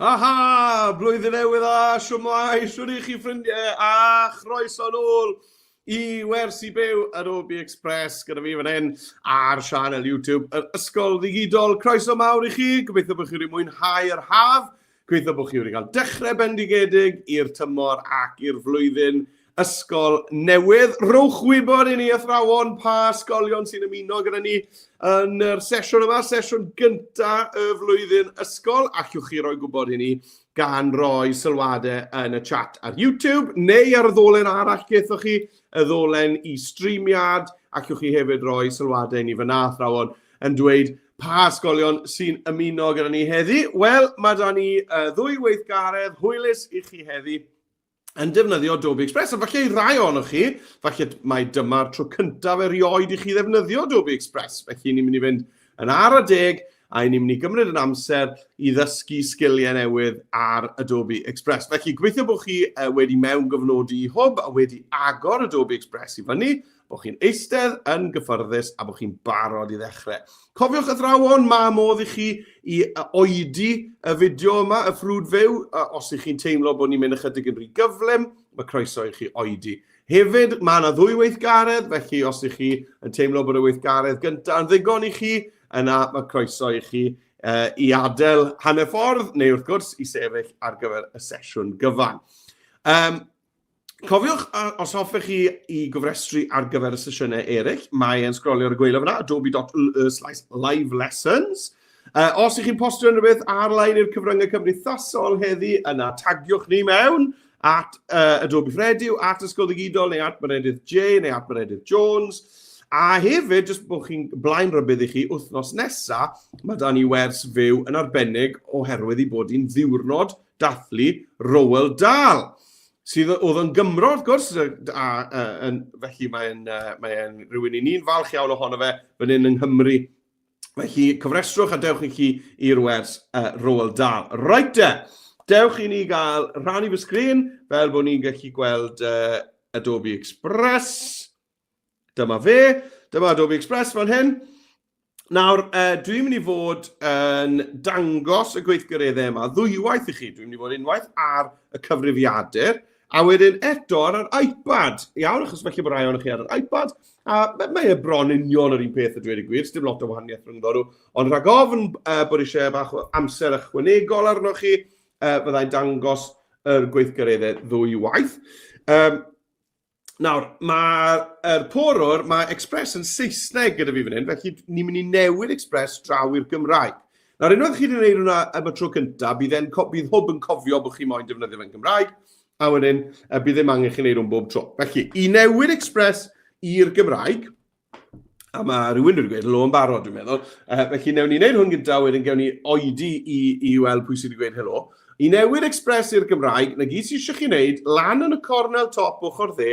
Blwyddyn newydd a siwmai, siwr i chi ffrindiau a chroeso nôl i wersi byw Adobe Express gyda fi fan hyn ar sianel YouTube yr ysgol ddigidol. Croeso mawr i chi, gobeithio bod chi wedi mwynhau yr haf, gobeithio bod chi wedi cael dechrau bendigedig i'r tymor ac i'r flwyddyn ysgol newydd. Rowch wybod i ni athrawon pa ysgolion sy'n ymuno gyda ni yn yr sesiwn yma, sesiwn gyntaf y flwyddyn ysgol. Allwch chi roi gwybod i ni gan roi sylwadau yn y chat ar YouTube neu ar y ddolen arall gethoch chi, y ddolen i streamiad. Allwch chi hefyd roi sylwadau i ni fyna athrawon yn dweud pa ysgolion sy'n ymuno gyda ni heddi. Wel, mae da ni ddwy weithgaredd hwylus i chi heddi yn defnyddio Adobe Express. A falle i rai ohonoch chi, falle mae dyma'r tro cyntaf erioed i chi ddefnyddio Adobe Express. Felly ni'n mynd i fynd yn ar y deg a ni'n mynd i gymryd yn amser i ddysgu sgiliau newydd ar Adobe Express. Felly gobeithio bod chi wedi mewn gyfnodi i hwb a wedi agor Adobe Express i fyny, bod chi'n eistedd yn gyfforddus a bod chi'n barod i ddechrau. Cofiwch athrawon, mae modd i chi i oedi y fideo yma, y ffrwd fyw. Os ych chi'n teimlo bod ni'n mynd ychydig yn rhy gyflym, mae croeso i chi oedi. Hefyd, mae yna ddwy weithgaredd, felly os ych chi yn teimlo bod y weithgaredd gyntaf yn ddigon i chi, yna mae croeso i chi i adael hanner ffordd, neu wrth gwrs i sefyll ar gyfer y sesiwn gyfan. Cofiwch, os hoffech chi i gofrestru ar gyfer y sesiynau eraill, mae e'n sgrolio ar y gweilaf yna, adobe.live lessons. Os ych chi'n postio rhywbeth ar-lein i'r cyfryngau cymdeithasol heddi, yna tagiwch ni mewn at Adobe Fredyw, at Ysgol Ddigidol, neu at Meredydd J, neu at Meredydd Jones. A hefyd, jyst bod chi'n blaen rybydd i chi, wythnos nesaf, mae da ni wers fyw yn arbennig oherwydd i bod hi'n ddiwrnod dathlu Roald Dahl. Sydd oedd yn Gymro, wrth gwrs, felly mae'n rhywun i ni'n falch iawn ohono fe fan hyn yng Nghymru. Felly, cyfrestrwch a dewch i chi i'r wers Roald Dahl. Right dewch i ni gael rhannu fy sgrin, fel bod ni'n gallu gweld Adobe Express. Dyma fe, dyma Adobe Express fan hyn. Nawr, dwi'n mynd i fod yn dangos y gweithgareddau yma ddwywaith i chi. Dwi'n mynd i fod unwaith ar y cyfrifiadur, a wedyn eto ar yr iPad. Iawn, achos felly bod rai o'n chi ar yr iPad, a mae bron union yr un peth y dweud y gwir, dim lot o wahaniaeth rhwng nhw. Ond rhag ofn bod eisiau bach o amser ychwanegol arnoch chi, byddai'n dangos yr gweithgareddau ddwywaith. Nawr, mae'r porwr, mae Express yn Saesneg gyda fi fan hyn, felly ni'n mynd i newid Express draw i'r Gymraeg. Nawr, unwaith chi wedi gwneud hwnna am y tro cyntaf, bydd hwb yn cofio bod chi moyn defnyddio fe'n Gymraeg, a wedyn bydd ddim angen chi wneud hwn bob tro. Felly, i newid Express i'r Gymraeg, a mae rhywun wedi gweud helo yn barod, dwi'n meddwl, felly newn ni wneud hwn gyntaf, wedyn gewn ni oedi i weld pwy sydd wedi gweud helo. I newid Express i'r Gymraeg, na gyd sydd eisiau chi wneud, lan yn y cornel top ochr dde,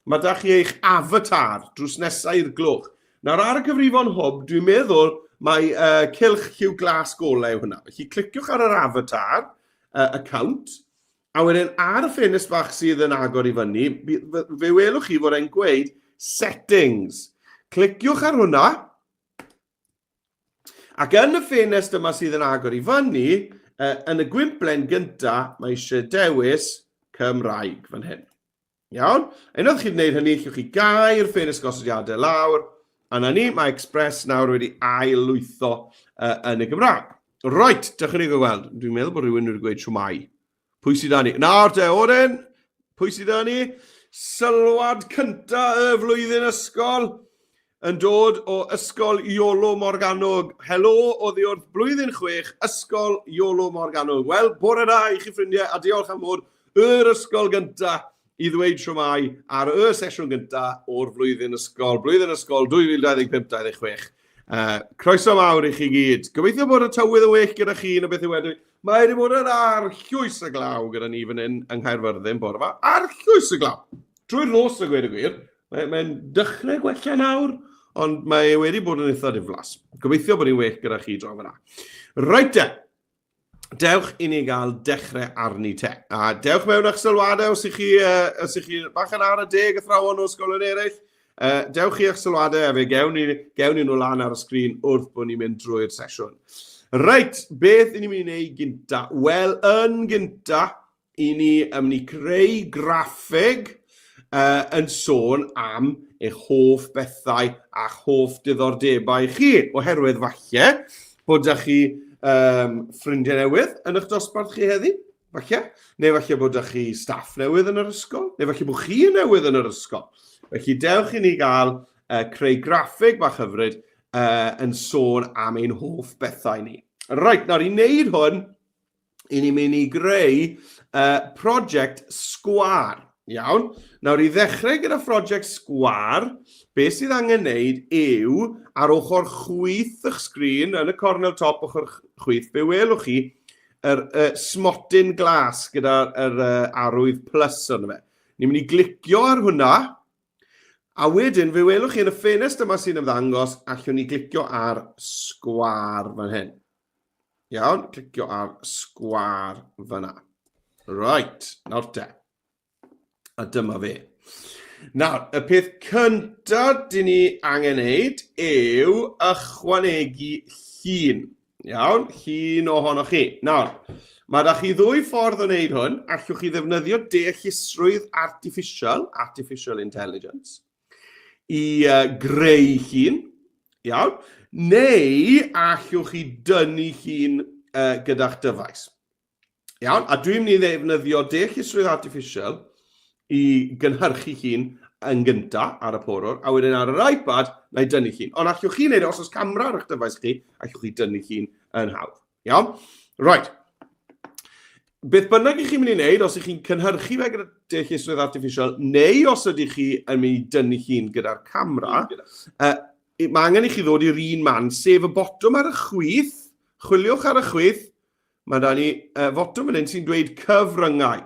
mae da chi eich avatar drws nesaf i'r gloch. Nawr ar y cyfrifon hwb, dwi'n meddwl mae cylch lliw glas golau hwnna. Felly cliciwch ar yr avatar account, a wedyn ar y ffenest bach sydd yn agor i fyny, fe welwch chi fod e'n gweud settings. Cliciwch ar hwnna, ac yn y ffenest yma sydd yn agor i fyny, yn y gwymplen gyntaf, mae eisiau dewis Cymraeg fan hyn. Iawn? Unwaith chi'n gwneud hynny, chi'ch chi gair ffenest gosodiadau lawr, a na ni, mae Express nawr wedi ail-lwytho yn y Gymraeg. Right, dechrau ni gweld. Dwi'n meddwl bod rhywun wedi gweud siwmai. Pwy sydd â ni? Nawr te, Oren, pwy sydd â ni? Sylwad cyntaf y flwyddyn ysgol yn dod o Ysgol Iolo Morgannwg. Helo, oddi wrth blwyddyn 6, Ysgol Iolo Morgannwg. Wel, bore da i chi ffrindiau, a diolch am fod yr ysgol gyntaf i ddweud siwmai ar y sesiwn gyntaf o'r flwyddyn ysgol 2025-26. Croeso mawr i chi gyd. Gobeithio bod y tywydd yn well gyda chi yn y beth i wedi. Mae wedi bod yn ar llwys y glaw gyda ni fan hyn yng Nghaerfyrddin bore yma. Ar llwys y glaw. Drwy'r nos y gweud y gwir. Mae'n dechrau gwella nawr, ond mae wedi bod yn eitha diflas. Gobeithio bod ni'n well gyda chi dro fyna. Reit dewch i ni gael dechrau arni te. A dewch mewn eich sylwadau os ych chi bach yn ar y deg athrawon o ysgolion eraill. Dewch i eich sylwadau a fe gewn ni nhw lan ar y sgrin wrth bod ni'n mynd drwy'r sesiwn. Reit, beth i ni'n mynd i wneud gynta? Wel, yn gynta, i ni mynd i creu graffeg yn sôn am eich hoff bethau a'ch hoff diddordebau chi. Oherwydd falle bod ydych chi ffrindiau newydd yn eich dosbarth chi heddi, falle. Neu falle bod ydych chi staff newydd yn yr ysgol. Neu falle bod chi yn newydd yn yr ysgol. Felly dewch i ni gael creu graffeg bach hyfryd yn sôn am ein hoff bethau ni. Reit, nawr i wneud hwn, i ni'n mynd i greu prosiect sgwar. Iawn. Nawr i ddechrau gyda prosiect sgwar, beth sydd angen wneud yw ar ochr chwith eich sgrin, yn y cornel top ochr chwith, be welwch chi, yr smotyn glas gyda'r arwydd plus yn fe. Ni'n mynd i glicio ar hwnna, a wedyn, fe welwch chi yn y ffenest yma sy'n ymddangos, allwn ni glicio ar sgwar fan hyn. Iawn, clicio ar sgwar fyna. Right, nawr te. A dyma fe. Nawr, y peth cyntaf dyn ni angen wneud yw ychwanegu llun. Iawn, llun ohonoch chi. Nawr, mae da chi ddwy ffordd o wneud hwn. Allwch chi ddefnyddio deallusrwydd artificial intelligence, i greu llun. Iawn. Neu allwch chi dynnu llun gyda'ch dyfais. Iawn, a dwi'n mynd i ddefnyddio deallusrwydd artificial i gynhyrchu llun yn gynta ar y porwr, a wedyn ar yr iPad, na i dynnu llun. Ond allwch chi wneud, os oes camera ar eich dyfais chi, allwch chi dynnu llun yn hawdd. Iawn? Right. Beth bynnag i chi'n mynd i wneud, os ych chi'n cynhyrchu fe gyda deallusrwydd artificial, neu os ydych chi yn mynd i dynnu llun gyda'r camera, mae angen i chi ddod i'r un man, sef y botwm ar y chwith. Chwiliwch ar y chwith. Mae da ni fotwm yn un sy'n dweud cyfryngau.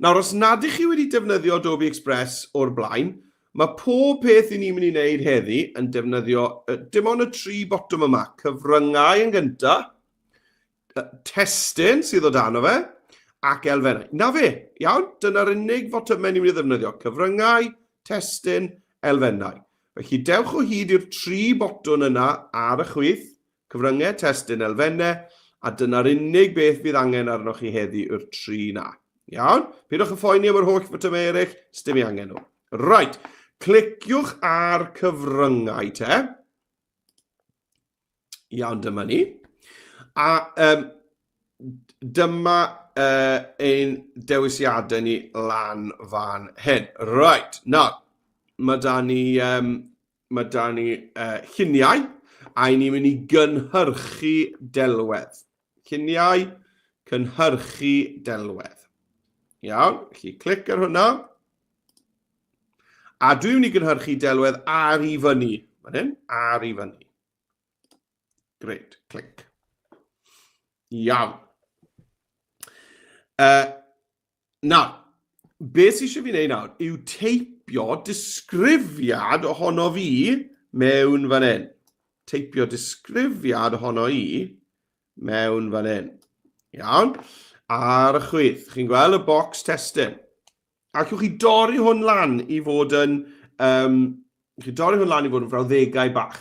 Nawr, os nad ych chi wedi defnyddio Adobe Express o'r blaen, mae pob peth i ni'n mynd i wneud heddi yn defnyddio dim ond y 3 botwm yma. Cyfryngau yn gynta, testyn sydd o dan o fe, ac elfennau. Na fe, iawn, dyna'r unig fotymau ni'n mynd i ddefnyddio. Cyfryngau, testyn, elfennau. Felly dewch o hyd i'r 3 botwm yna ar y chwith, cyfryngau, testyn, elfennau, a dyna'r unig beth bydd angen arnoch chi heddi yw'r 3 na. Iawn? Pidwch y phoeni am yr holl botymau eraill, sdim i angen nhw. Right, cliciwch ar cyfryngau te. Iawn, dyma ni. A dyma ein dewisiadau ni lan fan hyn. Right, nawr. Mae da ni lluniau, a ni'n mynd i gynhyrchu delwedd. Lluniau, cynhyrchu delwedd. Iawn, felly clic ar hwnna. A dwi'n mynd i gynhyrchu delwedd ar i fyny. Fan hyn, ar i fyny. Great, clic. Iawn. Nawr, beth sydd eisiau fi wneud nawr yw teipio disgrifiad ohono fi mewn fan hyn. Teipio disgrifiad ohono i mewn fan hyn. Iawn. Ar y chwith. Chi'n gweld y bocs testyn. Allwch chi dorri hwn lan i fod yn frawddegau bach.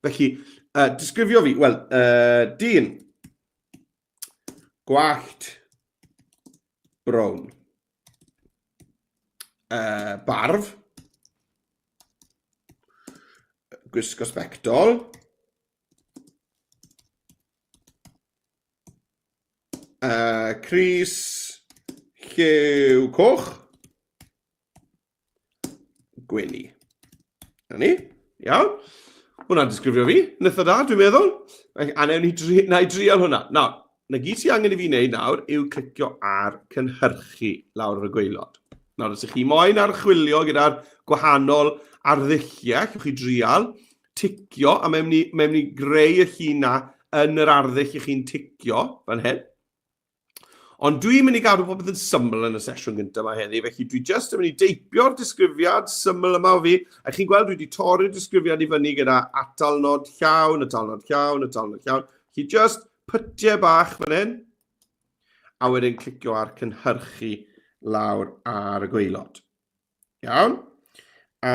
Felly, disgrifio fi. Wel, dyn. Gwallt. Brown. Barf. Gwisgo sbectol. Crys lliw coch. Gwenu. Na ni. Iawn. Hwna'n disgrifio fi. Nytho da, dwi'n meddwl. A newn ni drial hwnna. Nawr, na gyd sy'n angen i fi wneud nawr yw clicio ar cynhyrchu lawr y gwaelod. Nawr, os ych chi moyn archwilio gyda'r gwahanol ardduchiau, allwch chi drial, ticio, a mewn ni greu y llun na yn yr arddull ych chi'n ticio fan hyn. Ond dwi'n mynd i gadw popeth yn syml yn y sesiwn gyntaf yma heddi, felly dwi jyst yn mynd i deipio'r disgrifiad syml yma o fi, a chi'n gweld dwi wedi torri'r disgrifiad i fyny gyda atalnod llawn, atalnod llawn, atalnod llawn. Chi jyst pytiau bach fan hyn, a wedyn clicio ar cynhyrchu lawr ar y gwaelod. Iawn? A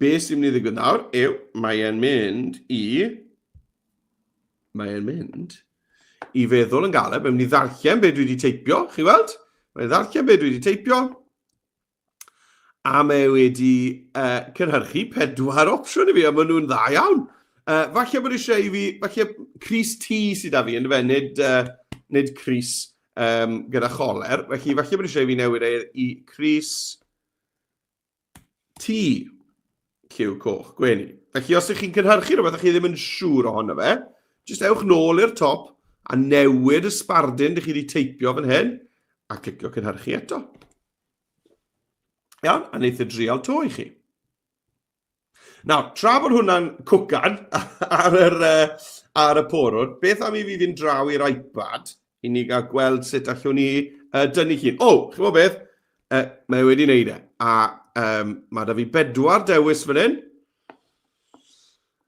beth sy'n mynd i ddigwydd nawr yw, mae e'n mynd i, a dwi'n mynd i ddangos chi beth sy'n mynd i ddigwydd nawr. Nawr, os ych chi moyn archwilio gyda'r atalnod llawn, neu atalnod llawn, neu atalnod llawn, chi jyst pytiau bach fan hyn, a wedyn clicio ar cynhyrchu lawr ar y gwaelod. Iawn? Beth sy'n mynd i ddigwydd nawr yw, mae e'n mynd i mae'n mynd i feddwl yn galed. Mae'n mynd i ddarllen beth dwi wedi teipio, chi weld? Mae'n ddarllen beth dwi wedi teipio. A mae wedi cynhyrchu 4 opsiwn i fi, a maen nhw'n dda iawn. Falle bod eisiau i fi, falle Cris T sydd â fi, yn fe, nid Cris gyda choler. Falle bod eisiau i fi newid i Cris T Q coch, gwenu. Felly os ydych chi'n cynhyrchu rhywbeth, ydych chi ddim yn siŵr ohono fe, jyst ewch nôl i'r top a newid y sbardun ydych chi wedi teipio fan hyn a clicio cynhyrchu eto. Iawn, a wneith y drial to i chi. Nawr, tra bod hwnna'n cwcan ar y porwr, beth am i fi fynd draw i'r iPad i ni gael gweld sut allwn ni dynnu llun. O, chi'n gwybod beth? Mae wedi wneud e. A mae da fi 4 dewis fan hyn.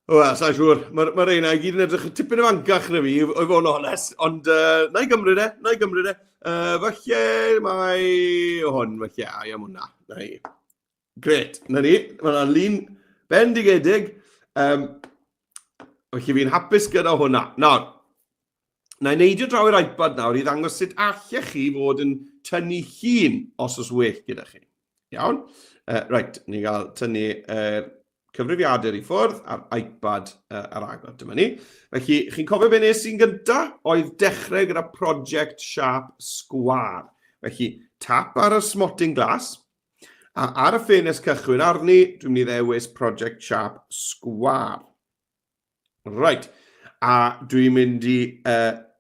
Wel, sa'n siŵr, mae'r reina i gyd yn edrych yn tipyn o fancach na fi, o'i fod yn onest, ond na i gymryd e. Falle mae hwn, falle, ai am hwnna. Gret, na ni, mae'n lun bendigedig. Felly fi'n hapus gyda hwnna. Nawr, na i neidio draw i'r iPad nawr i ddangos sut allech chi fod yn tynnu llun os oes well gyda chi. Iawn? Reit, ni'n gael tynnu cyfrifiadur i ffwrdd a'r iPad ar agor. Dyma ni. Felly, chi'n cofio be nes i'n gyntaf? Oedd dechrau gyda Project Sharp Sgwâr. Felly, tap ar y smotting glass. A ar y ffenest cychwyn arni, dwi'n mynd i ddewis Project Sharp Sgwâr. Right. A dwi'n mynd i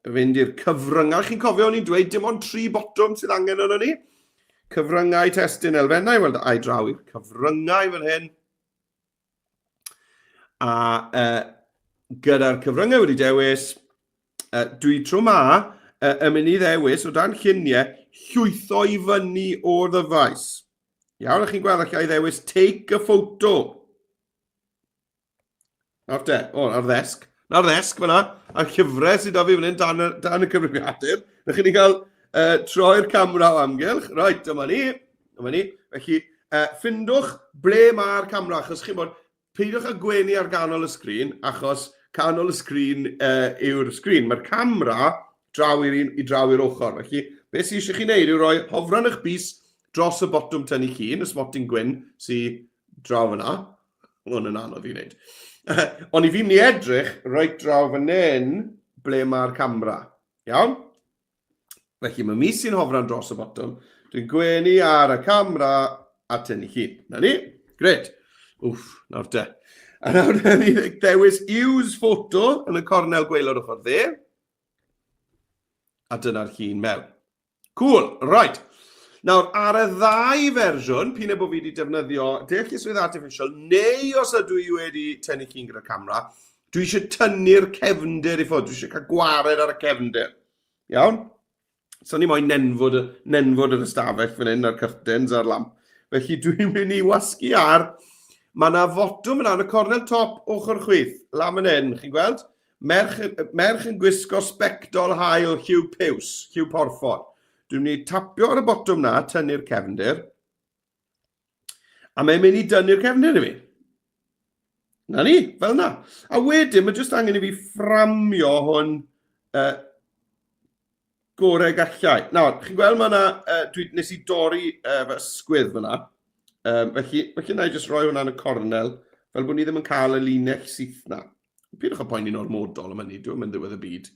fynd i'r cyfryngau. Chi'n cofio o'n i'n dweud dim ond 3 botwm sydd angen yno ni? Cyfryngau testun elfennau. Wel, ai draw i'r cyfryngau fan hyn. A gyda'r cyfryngau wedi dewis, dwi tro yn mynd i ddewis o dan lluniau llwytho i fyny o'r ddyfais. Iawn, ych chi'n gweld allai ddewis take a photo. Nawr te, ar ddesg. Na'r ddesg fyna, a'r llyfrau sydd da fi fan hyn dan y cyfrifiadur. Ych chi'n cael troi'r camera o amgylch. Right, dyma ni. Felly, ffindwch ble mae'r camera, achos chi'n bod, peidiwch â gwenu ar ganol y sgrin, achos canol y sgrin yw'r sgrin. Mae'r camera draw i'r ochr. Felly, beth sydd eisiau chi wneud yw rhoi hofran eich bys dros y botwm tynnu llun, y smotting gwyn sydd draw fyna. Hwn yn anodd i wneud. Ond i fi mynd i edrych rhoi draw fan hyn ble mae'r camera. Iawn? Felly, mae mi sy'n hofran dros y botwm. Dwi'n gwenu ar y camera a tynnu llun. Na ni? Gret. Wff, nawr te. A nawr ni dewis use photo yn y cornel gwaelod ochr dde. A dyna'r llun mewn. Cool, right. Nawr, ar y 2 fersiwn, p'un bod fi wedi defnyddio deallusrwydd artificial, neu os ydw i wedi tynnu llun gyda'r camera, dwi eisiau tynnu'r cefndir i ffwrdd, dwi eisiau cael gwared ar y cefndir. Iawn? So ni moyn nenfod yr ystafell fan hyn, ar curtains, ar lamp. Felly dwi'n mynd i wasgu ar. Mae yna fotwm yna yn y cornel top ochr chwith, lam yn hyn, chi'n gweld? Merch yn gwisgo sbectol hael lliw piws, lliw porffor. Dwi'n mynd i tapio ar y botwm na, tynnu'r cefndir. A mae'n mynd i dynnu'r cefndir i fi. Na ni, fel na. A wedyn, mae jyst angen i fi fframio hwn gorau gallai. Nawr, chi'n gweld mae yna, nes i dorri fy ysgwydd fyna. Felly na i jyst rhoi hwnna yn y cornel, fel bod ni ddim yn cael y linell syth na. Pidwch â poeni normodol am hynny, dwi'n mynd ddiwedd y byd.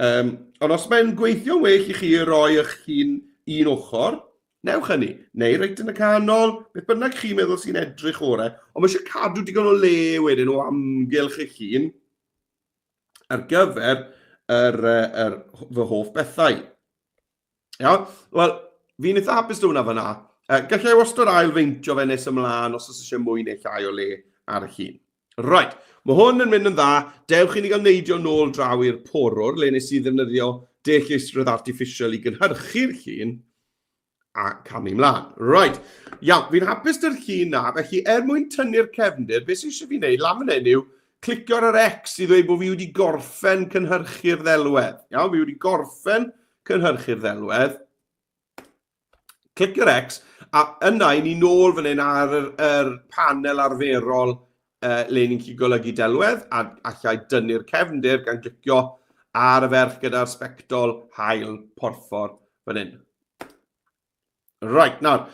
Ond os mae'n gweithio'n well i chi roi eich hun un ochr, newch hynny. Neu reit yn y canol, beth bynnag chi'n meddwl sy'n edrych orau, ond mae eisiau cadw digon o le wedyn o amgylch eich hun ar gyfer fy hoff bethau. Iawn? Wel, fi'n eitha hapus hwnna fyna. Gallai wastad ailfeintio fe nes ymlaen os oes eisiau mwy neu llai o le ar y llun. Right, mae hwn yn mynd yn dda. Dewch i ni gael neidio nôl draw i'r porwr, le nes i ddefnyddio deallusrwydd artificial i gynhyrchu'r llun a camu mlaen. Right, iawn, fi'n hapus dy'r llun na, felly mwyn tynnu'r cefndir, beth sydd eisiau fi wneud, lam yn hyn yw, clicio ar yr X i ddweud bod fi wedi gorffen cynhyrchu'r ddelwedd. Iawn, fi wedi gorffen cynhyrchu'r ddelwedd. Clic yr X, a yna i ni nôl fan hyn ar yr panel arferol le ni'n gallu golygu delwedd, a allai dynnu'r cefndir gan glicio ar y ferch gyda'r sbectol hael porffor fan hyn. Right, nawr,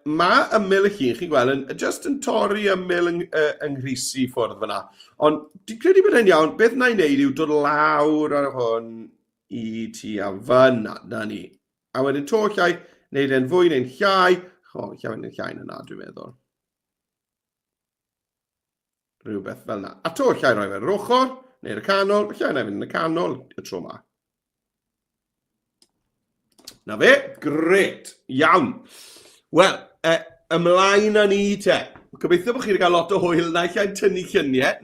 mae ymyl y chi'n gweld just yn torri ymyl yng nghrisi ffwrdd fyna. Ond dwi'n credu bod e'n iawn, beth na i wneud yw dod lawr ar hwn i ti a fyna, na ni. A wedyn to llai, wneud e'n fwy neu'n llai. Llai neu'n llai na, dwi'n meddwl. Rhywbeth fel na. A to llai roi fe'r ochr, neu'r canol, llai na fynd yn y canol y tro yma. Na fe, gret, iawn. Wel, ymlaen â ni te. Gobeithio bod chi wedi cael lot o hwyl na llai tynnu lluniau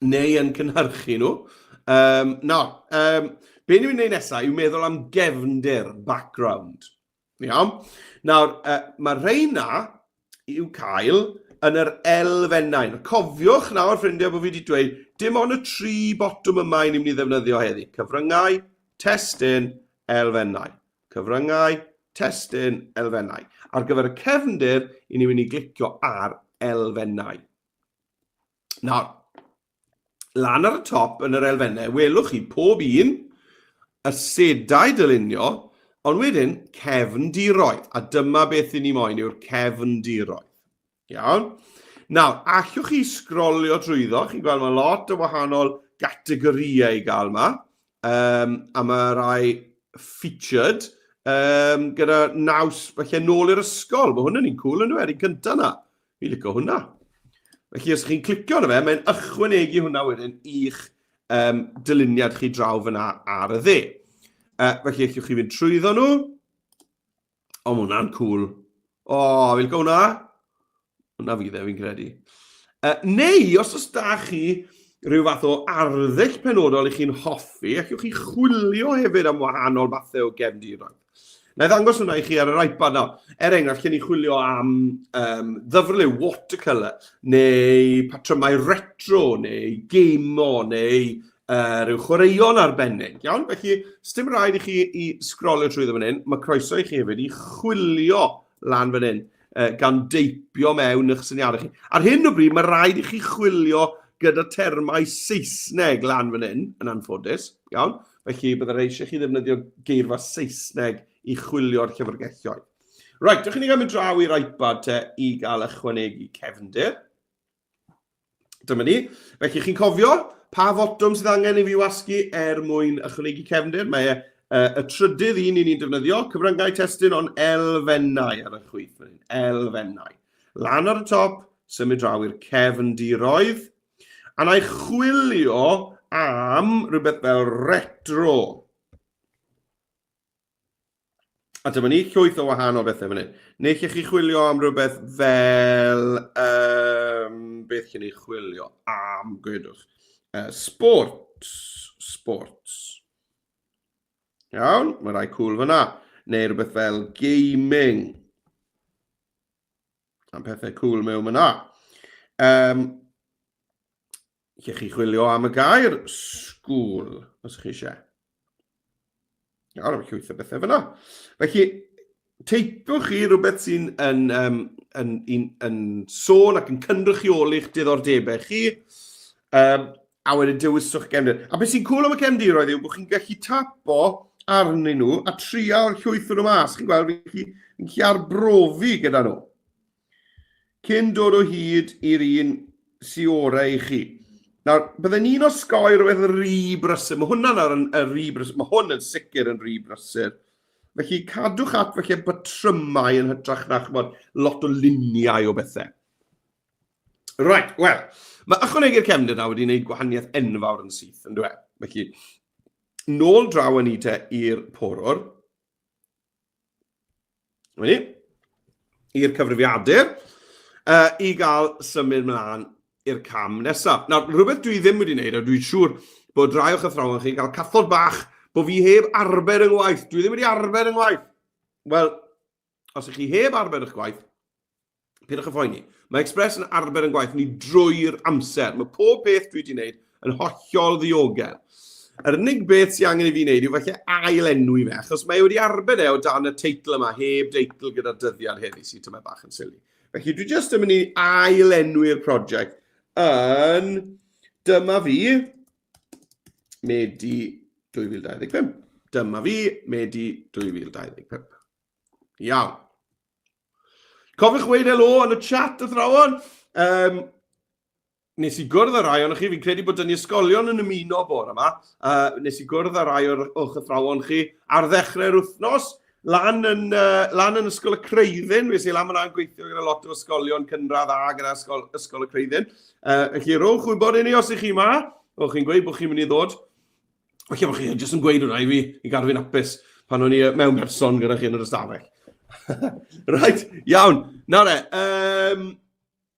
neu yn cynhyrchu nhw. Be ni'n gwneud nesaf yw meddwl am gefndir, background. Iawn. Nawr, mae rheina i'w cael yn yr elfennau. Cofiwch nawr, ffrindiau, bod fi wedi dweud, dim ond y 3 botwm yma i ni'n mynd i ddefnyddio heddi. Cyfryngau, testyn, elfennau. Cyfryngau, testyn, elfennau. Ar gyfer y cefndir, i ni'n mynd i glicio ar elfennau. Nawr, lan ar y top yn yr elfennau, welwch chi pob un, y sedau dylunio, ond wedyn cefndiroedd. A dyma beth i ni moyn yw'r cefndiroedd. Iawn? Nawr, allwch chi sgrolio trwyddo. Chi'n gweld mae lot o wahanol gategoriau i gael yma. A mae rai featured gyda naws, felly nôl i'r ysgol. Mae hwnna'n un cool yn wedi cyntaf na. Fi licio hwnna. Felly, os chi'n clicio na fe, mae'n ychwanegu hwnna wedyn i'ch dyluniad chi draw fyna ar y dde. Felly, allwch chi fynd trwyddo nhw. O, mae hwnna'n cool. O, fi'n licio hwnna. Hwnna fydd fi'n credu. Neu, os da chi rhyw fath o arddull penodol i chi'n hoffi, allwch chi chwilio hefyd am wahanol fathau o gefndiroedd. Na i ddangos hwnna i chi ar yr iPad nawr. Enghraifft, chi'n ei chwilio am ddyfrlyw, watercolour, neu patrymau retro, neu gemo, neu rhyw chwaraeon arbennig. Iawn? Felly, sdim rhaid i chi i sgrolio trwyddo fan hyn. Mae croeso i chi hefyd i chwilio lan fan hyn, gan deipio mewn eich syniadau chi. Ar hyn o bryd, mae rhaid i chi chwilio gyda termau Saesneg lan fan hyn, yn anffodus. Iawn? Felly, byddai eisiau chi ddefnyddio geirfa Saesneg i chwilio'r llyfrgelloedd. Right, dych chi'n ei mynd draw i'r iPad te i gael ychwanegu cefndir. Dyma ni. Felly, chi'n cofio pa fotwm sydd angen i fi wasgu mwyn ychwanegu cefndir? Mae y trydydd un i ni'n defnyddio, cyfryngau testyn ond elfennau ar y chwith. Elfennau. Lan ar y top, symud draw i'r cefndiroedd. A na i chwilio am rhywbeth fel retro. A dyma ni llwyth o wahanol bethau fan hyn. Neu lle chi chwilio am rhywbeth fel... beth chi'n ei chwilio am, gwedwch. Sports. Iawn, mae rai cool fyna. Neu rhywbeth fel gaming. Am pethau cool mewn fyna. Lle chi chwilio am y gair school, os chi eisiau. Iawn, am llwyth o bethau fyna. Felly, teipwch chi rhywbeth sy'n yn sôn ac yn cynrychioli'ch diddordebau chi, a wedyn dewiswch gefndir. A beth sy'n cool am y cefndiroedd yw bod chi'n gallu tapo arnyn nhw a trial llwyth nhw mas. Chi'n gweld, fi'n gallu arbrofi gyda nhw. Cyn dod o hyd i'r un sy'n orau i chi. Nawr, byddai'n un o sgoi rhywbeth ry brysur. Mae hwnna'n ry brysur. Mae hwn yn sicr yn ry brysur. Felly, cadwch at felly batrymau yn hytrach na chymod lot o luniau o bethau. Right, wel, mae ychwanegu'r cefndir na wedi gwneud gwahaniaeth enfawr yn syth, yn dweud. Felly, nôl draw yn ni te i'r porwr. Wedi, i'r cyfrifiadur, i gael symud mlaen i'r cam nesaf. Nawr, rhywbeth dwi ddim wedi wneud, a dwi'n siŵr bod rai o'ch athrawon chi'n cael cathod bach bod fi heb arbed yng ngwaith. Dwi ddim wedi arbed yng ngwaith. Wel, os ych chi heb arbed y'ch gwaith, pidwch y phoeni. Mae Express yn arbed yn gwaith ni drwy'r amser. Mae pob beth dwi wedi wneud yn hollol ddiogel. Yr unig beth sy'n angen i fi wneud yw falle ailenwi fe, achos mae wedi arbed o dan y teitl yma, heb deitl gyda dyddiad heddi sy'n tyma bach yn sili. Felly dwi jyst yn mynd i ail-enwi'r prosiect yn dyma fi Medi 2025. Dyma fi Medi 2025. Iawn. Cofiwch weid helo yn y chat athrawon. Nes i gwrdd â rai o'n chi, fi'n credu bod yn ysgolion yn ymuno bore yma. Nes i gwrdd â rai o'ch athrawon chi ar ddechrau'r wythnos, lan yn ysgol y Creuddyn. Fes i lan yna'n gweithio gyda lot o ysgolion cynradd a gyda ysgol y Creuddyn. Felly rowch wybod i ni os ych chi yma, o chi'n gweud bod chi'n mynd i ddod. Felly bod chi jyst yn gweud hwnna i fi, i gadw fi'n apus pan o'n i mewn person gyda chi yn yr ystafell. Right, iawn. Nawr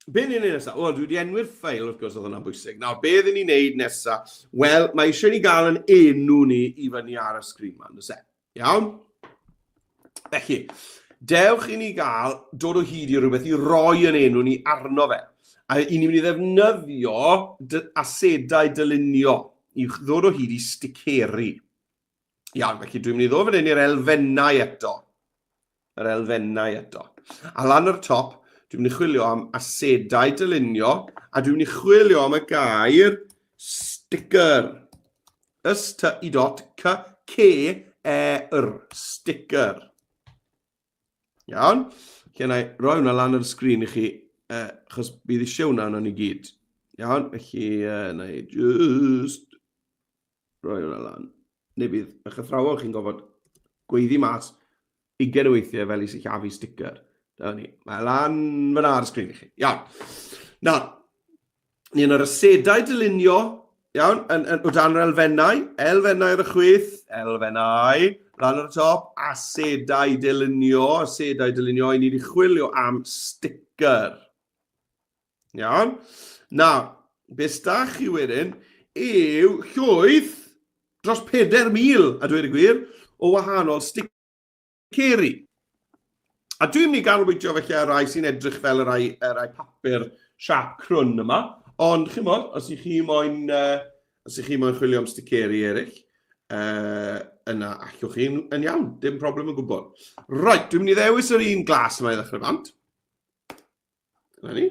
be ni'n neud nesaf? Wel, dwi wedi enwi'r ffail, wrth gwrs, oedd hwnna'n bwysig. Nawr, be ddyn ni'n neud nesaf? Wel, mae eisiau ni gael yn enw ni i fyny ar y sgrin ma'n dys e. Iawn? Felly, dewch i ni gael dod o hyd i rhywbeth i roi yn enw ni arno fe. A i ni'n mynd i ddefnyddio asedau dylunio i ddod o hyd i sticeri. Iawn, felly dwi'n mynd i ddod fan hyn i'r elfennau eto. Yr elfennau eto. A lan o'r top, dwi'n mynd i chwilio am asedau dylunio, a dwi'n mynd i chwilio am y gair sticker. S-T-I-C-K-E-R. Sticker. Iawn? Felly na i roi hwnna lan ar y sgrin i chi, achos bydd eisiau hwnna yn i gyd. Iawn? Felly na i just roi hwnna lan. Neu bydd eich athrawon chi'n gofod gweiddi mas 20 o weithiau fel i sillafu sticker. Dyna ni. Mae lan fyna ar y sgrin i chi. Iawn. Nawr, ni yn yr asedau dylunio, iawn, o dan yr elfennau. Elfennau ar y chwith, elfennau, lan ar y top, asedau dylunio, i ni wedi chwilio am sticker. Iawn. Nawr, beth da chi wedyn yw llwyth dros 4,000, a dweud y gwir, o wahanol sticeri. A dwi'n mynd i ganolbwyntio felly ar rai sy'n edrych fel y rai papur siap crwn yma, ond chymod, os ych chi moyn chwilio am sticeri eraill, yna allwch chi'n yn iawn, dim problem yn gwbl. Right, dwi'n mynd i ddewis yr un glas yma i ddechrau bant. Dyna ni.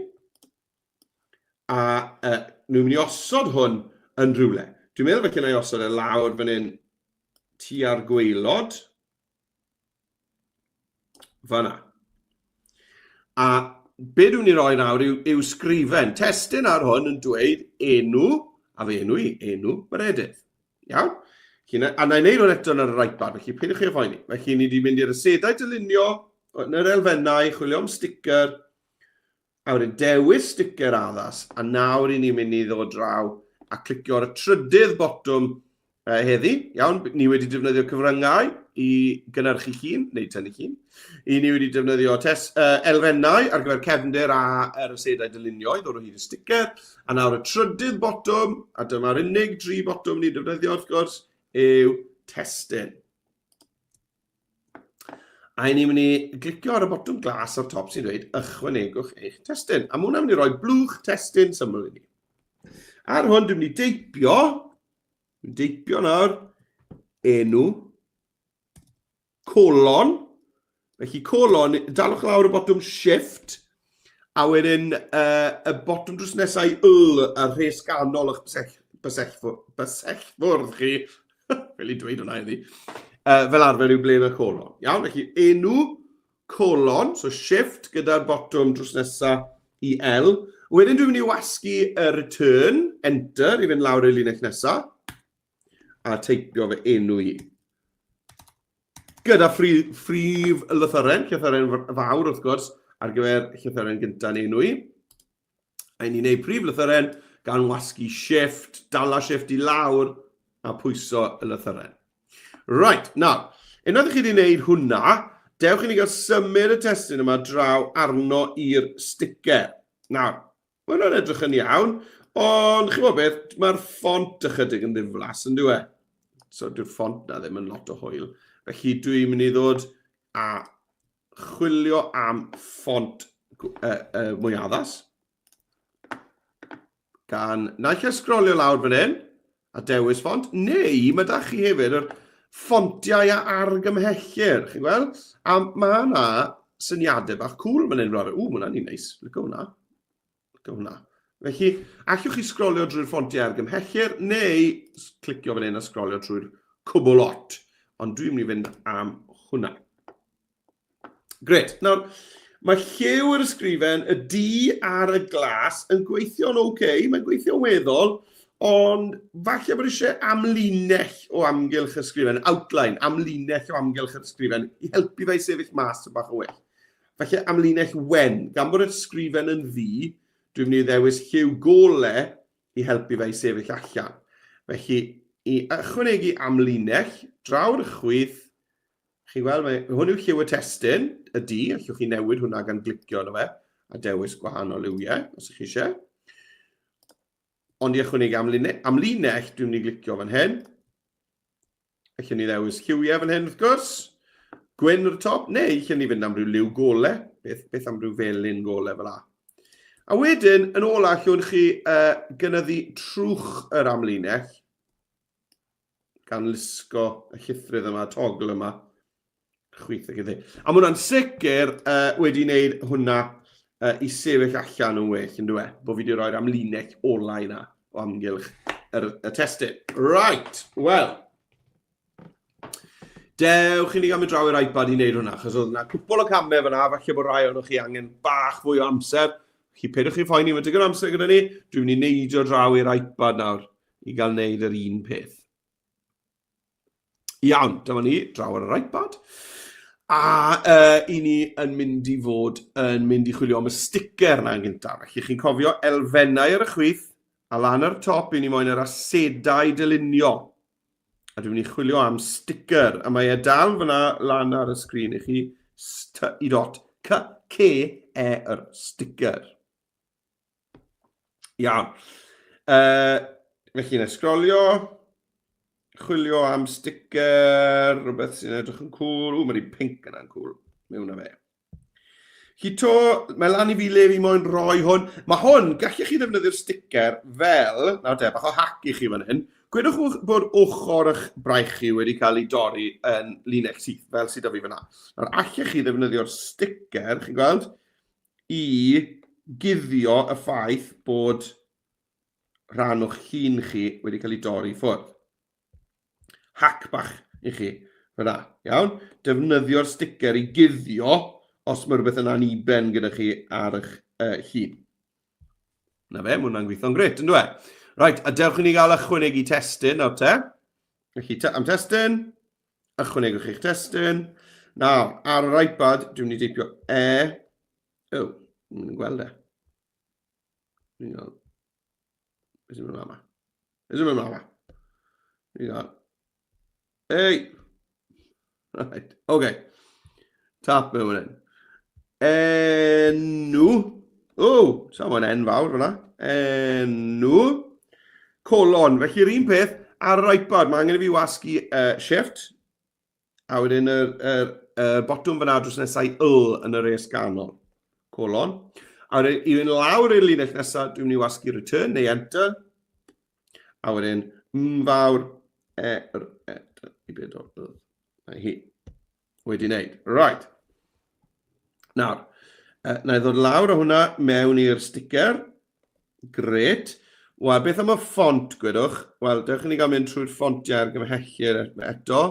A dwi'n mynd i osod hwn yn rhywle. Dwi'n meddwl felly na i osod e lawr fan hyn tua'r gwaelod. Fyna. A be dwi'n mynd i roi nawr yw sgrifen. Testyn ar hwn yn dweud enw, a fe enw Meredydd. Iawn? A na i wneud hwn eto yn yr iPad, felly peidiwch chi efo ni. Felly ni wedi mynd i'r asedau dylunio, yn yr elfennau, chwilio am sticker, a wedyn dewis sticker addas, a nawr i ni'n mynd i ddod draw a clicio ar y trydydd botwm heddi. Iawn, ni wedi defnyddio cyfryngau i gynnyrchu llun, neu tynnu llun. I ni wedi defnyddio elfennau ar gyfer cefndir a yr asedau dylunio i ddod o hyd y sticker. A nawr y trydydd botwm, a dyma'r unig 3 botwm ni defnyddio wrth gwrs, yw testyn. A ni'n mynd i glicio ar y botwm glas ar top sy'n dweud ychwanegwch eich testyn. A mae hwnna'n mynd i roi blwch testyn syml i ni. Ar hwn dwi'n mynd i deipio nawr enw, colon, felly colon, dalwch lawr y botwm shift, a wedyn y botwm drws nesau y rhes ganol eich bysellfwrdd chi, fel i dweud hwnna iddi, fel arfer yw ble y colon. Iawn, felly enw, colon, so shift gyda'r botwm drws nesau i L. Wedyn dwi'n mynd i wasgu y return, enter, i fynd lawr y linell nesaf, a teipio fe enw i. Gyda phrif lythyren, llythyren fawr wrth gwrs, ar gyfer llythyren gyntaf enw i. A ni'n gwneud prif lythyren gan wasgu shift, dala shift i lawr, a pwyso y lythyren. Right, nawr, unwaith chi wedi gwneud hwnna, dewch i ni gael symud y testyn yma draw arno i'r sticker. Nawr, mae hwnna'n edrych yn iawn, ond chi'n gwybod beth, mae'r ffont ychydig yn ddiflas, yn dwi e? So, dyw'r ffont na ddim yn lot o hwyl. Felly, dwi'n mynd i ddod a chwilio am ffont mwy addas. Naill ai sgrolio lawr fan hyn, a dewis ffont, neu mae da chi hefyd yr ffontiau a argymhellir, chi'n gweld? A mae yna syniadau bach cool fan hyn. Mae hwnna'n un neis. Lyco hwnna. Lyco hwnna. Felly, allwch chi sgrolio drwy'r ffontiau argymhellyr, neu clicio fan hyn a sgrolio drwy'r cwbl lot. Ond dwi'n mynd i fynd am hwnna. Gret. Nawr, mae lliw yr ysgrifen, y D ar y glas, yn gweithio'n oce, mae'n gweithio'n weddol, ond falle bod eisiau amlinell o amgylch ysgrifen, outline, amlinell o amgylch ysgrifen, i helpu fe i sefyll mas o bach o well. Falle amlinell wen, gan bod y ysgrifen yn ddi, dwi'n mynd i ddewis lliw golau i helpu fe i sefyll allan. Felly, i ychwanegu amlinell, draw'r chwyth, chi'n gweld, hwn yw lliw y testyn, y D, allwch chi newid hwnna gan glicio yno fe, a dewis gwahanol liwiau, os ych chi eisiau. Ond i ychwanegu amlinell, dwi'n mynd i glicio fan hyn. Allwn ni ddewis lliwiau fan hyn, wrth gwrs. Gwyn o'r top, neu allwn ni fynd am ryw liw golau, beth am ryw felyn golau fel la. A wedyn, yn ola, allwn chi gynyddu trwch yr amlinell, gan lusgo y llithrydd yma, togl yma, chwyth ac iddi. A mae hwnna'n sicr wedi wneud hwnna i sefyll allan yn well, yn dweud, bod fi wedi rhoi'r amlinell olau yna o amgylch y testyn. Right, wel. Dewch i ni gael mynd draw i'r iPad i wneud hwnna, achos oedd yna cwpl o camau fyna, falle bod rai o'n chi angen bach fwy o amser. Chi peidwch chi ffaini, mae digon amser gyda ni. Dwi'n mynd i neidio draw i'r iPad nawr i gael wneud yr un peth. Iawn, dyma ni, draw ar yr iPad. A i ni yn mynd i fod yn mynd i chwilio am y sticker yna yn gyntaf. Felly chi'n cofio elfennau ar y chwyth, a lan ar y top i ni moyn yr asedau dylunio. A dwi'n mynd i chwilio am sticker. A mae e dal fyna lan ar y sgrin i chi yr sticker. Iawn. Felly na sgrolio. Chwilio am sticker, rhywbeth sy'n edrych yn cool. Mae di pink yna'n cool. Mewn â fe. Hito, mae lan i fi le fi moyn roi hwn. Mae hwn, gallech chi ddefnyddio'r sticker fel, nawr de, bach o hack i chi fan hyn. Gwedwch bod ochr eich braich chi wedi cael ei dorri yn linell syth, fel sydd o fi fyna. Nawr, allech chi ddefnyddio'r sticker, chi'n gweld, i guddio y ffaith bod rhan o'ch hun chi wedi cael ei dorri ffwrdd. Hack bach i chi, fyna, iawn? Defnyddio'r sticker i guddio os mae rhywbeth yn aniben gyda chi ar eich hun. Na fe, mae hwnna'n gweithio'n gret, yn dweud? Right, a dewch i ni gael ychwanegu testyn nawr te. Felly am testyn, ychwanegwch eich testyn. Nawr, ar yr iPad, dwi'n mynd i deipio O, dwi'n gweld e. Dwi'n gweld. Beth yw'n mynd yma? Beth yw'n mynd yma? Dwi'n gweld. Hey! Right, okay. Tap mewn hyn. Enw. O, sa'n mwyn enfawr fyna. Enw. Colon. Felly'r un peth ar yr iPad. Mae angen i fi wasgu shift. A wedyn y botwm fyna drws nesau yn yr es ganol. Colon. A wedyn i fynd lawr i'r linell nesaf, dwi'n mynd i wasgu return neu enter. A wedyn fawr i beth o'r hi. Wedi wneud. Right. Nawr, na i ddod lawr o hwnna mewn i'r sticker. Gret. Wel, beth am y ffont, gwedwch? Wel, dewch i ni gael mynd trwy'r ffontiau argymhellyr eto.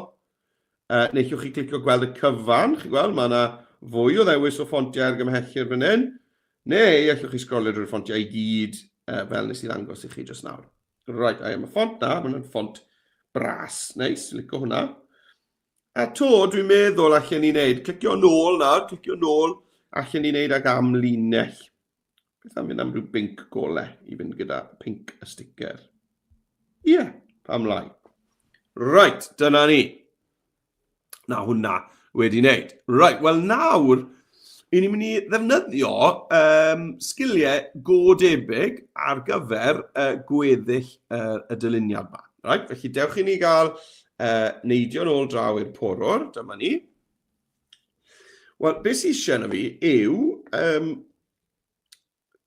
Neichwch chi clicio gweld y cyfan. Chi'n gweld, mae yna fwy o ddewis o ffontiau argymhellyr fan hyn. Neu, allwch chi sgrolio drwy'r ffontiau i gyd fel nes i ddangos i chi jyst nawr. Right, a mae ffont na, mae'n ffont bras. Neis, licio hwnna. A to, dwi'n meddwl allan ni wneud, clicio nôl nawr, clicio nôl, allan ni wneud ag amlinell. Beth am fynd am rhyw binc golau i fynd gyda pink y sticker. Ie, pam lai. Right, dyna ni. Na, hwnna wedi wneud. Right, wel nawr, i ni'n mynd i ddefnyddio sgiliau go debyg ar gyfer gweddill y dyluniad yma. Right, felly dewch i ni gael neidio nôl draw i'r porwr, dyma ni. Wel, beth sy'n eisiau yna fi yw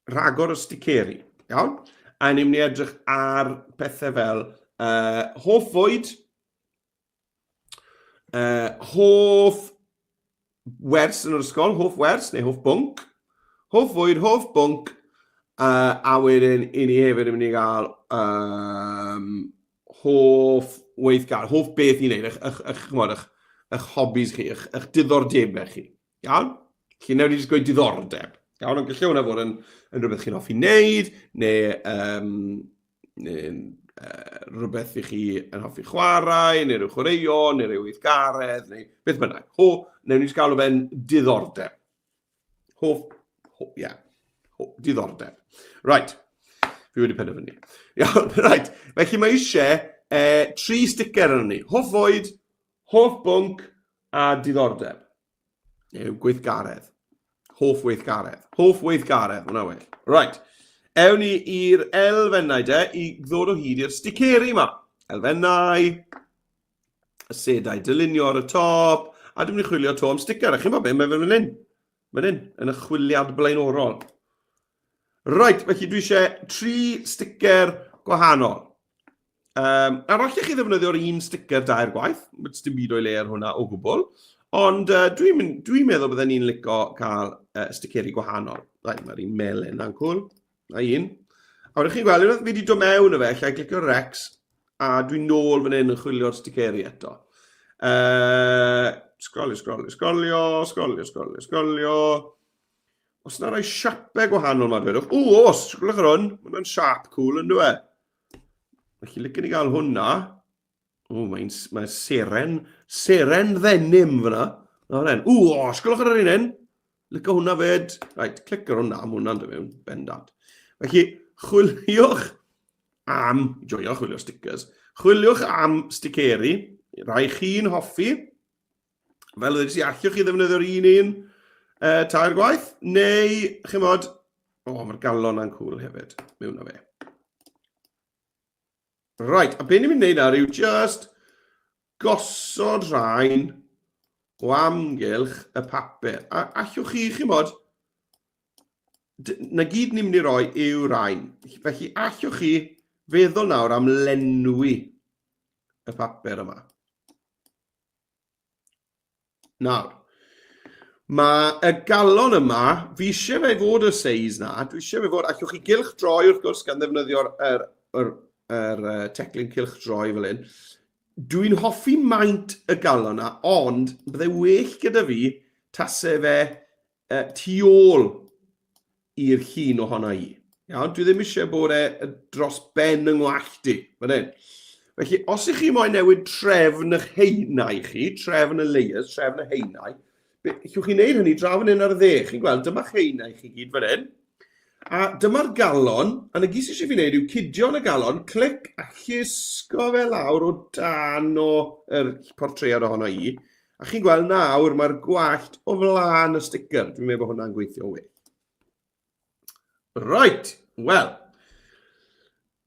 rhagor o sticeri, iawn? A ni'n mynd i edrych ar pethau fel hoff fwyd, hoff wers yn yr ysgol, hoff wers neu hoff bwnc. Hoff fwyd, hoff bwnc. A wedyn, i ni hefyd yn mynd i gael hoff weithgar, hoff beth i wneud, eich hobbies chi, eich diddordebau chi. Iawn? Chi newid i jyst gweud diddordeb. Iawn, ond gallai hwnna fod yn rhywbeth chi'n hoffi wneud, neu rhywbeth i chi yn hoffi chwarae, neu rhyw chwaraeo, neu rhyw weithgaredd, neu beth bynnag. Newn ni'n gael o fe'n diddordeb. Diddordeb. Right. Fi wedi penderfynu. Iawn, right. Felly mae eisiau 3 sticker yn ni. Hoff fwyd, hoff bwnc a diddordeb. Neu gweithgaredd. Hoff weithgaredd. Hoff weithgaredd, hwnna well. Right. Ewn ni i'r elfennau i ddod o hyd i'r sticeri yma. Elfennau, y sedau dylunio ar y top, a dwi'n mynd i chwilio to am sticker. A chi'n bod be, mae fe'n hyn. Mae'n hyn, yn y chwiliad blaenorol. Right, felly dwi eisiau 3 sticker gwahanol. Arall chi ddefnyddio'r un sticker dair gwaith, mae'n dim byd o'i le ar hwnna o gwbl, ond dwi'n meddwl byddwn ni'n licio cael sticeri gwahanol. Mae'r un melyn na'n cwl, a un. A wedyn chi'n gweld, fi wedi dod mewn o fe, lle glicio Rex, a dwi'n nôl fan hyn yn chwilio'r sticeri eto. Sgrolio. Os yna rhoi siapau gwahanol ma'n dweud, os, gwylwch ar hwn, mae'n siap cool yn dweud. Felly, lycyn ni gael hwnna. Mae'n seren ddenim fyna. Gwylwch ar yr un. Lyco hwnna fed. Right, clic ar hwnna, am hwnna'n dweud, bendant. Felly, chwiliwch am, joio chwilio stickers, chwiliwch am sticeri, rai chi'n hoffi, fel ydych chi allwch chi ddefnyddio'r un tair gwaith, neu, chi'n modd, mae'r galon a'n cool hefyd, mewn o fe. Right, a be ni'n mynd i wneud nawr yw just gosod rhain o amgylch y papur. A allwch chi, chi'n modd, na gyd ni'n mynd i roi yw rhain. Felly allwch chi feddwl nawr am lenwi y papur yma. Nawr, mae y galon yma, fi eisiau fe fod y seis na, dwi eisiau fe fod, allwch chi gylch droi wrth gwrs gan ddefnyddio'r teclyn cylch droi fel hyn. Dwi'n hoffi maint y galon na, ond byddai well gyda fi tasau fe tu ôl i'r llun ohona i. Iawn, dwi ddim eisiau bod dros ben yng ngwallt i. Felly, os ych chi moyn newid trefn eich heinau chi, trefn y layers, trefn y heinau, llwch chi wneud hynny draw fan hyn ar y dde. Chi'n gweld, dyma heinau chi gyd fan hyn. A dyma'r galon, a na gys eisiau fi wneud yw cydio yn y galon, clic a llusgo fe lawr o dan o'r portread ohono i. A chi'n gweld nawr mae'r gwallt o flaen y sticker. Dwi'n meddwl bod hwnna'n gweithio well. Right, wel,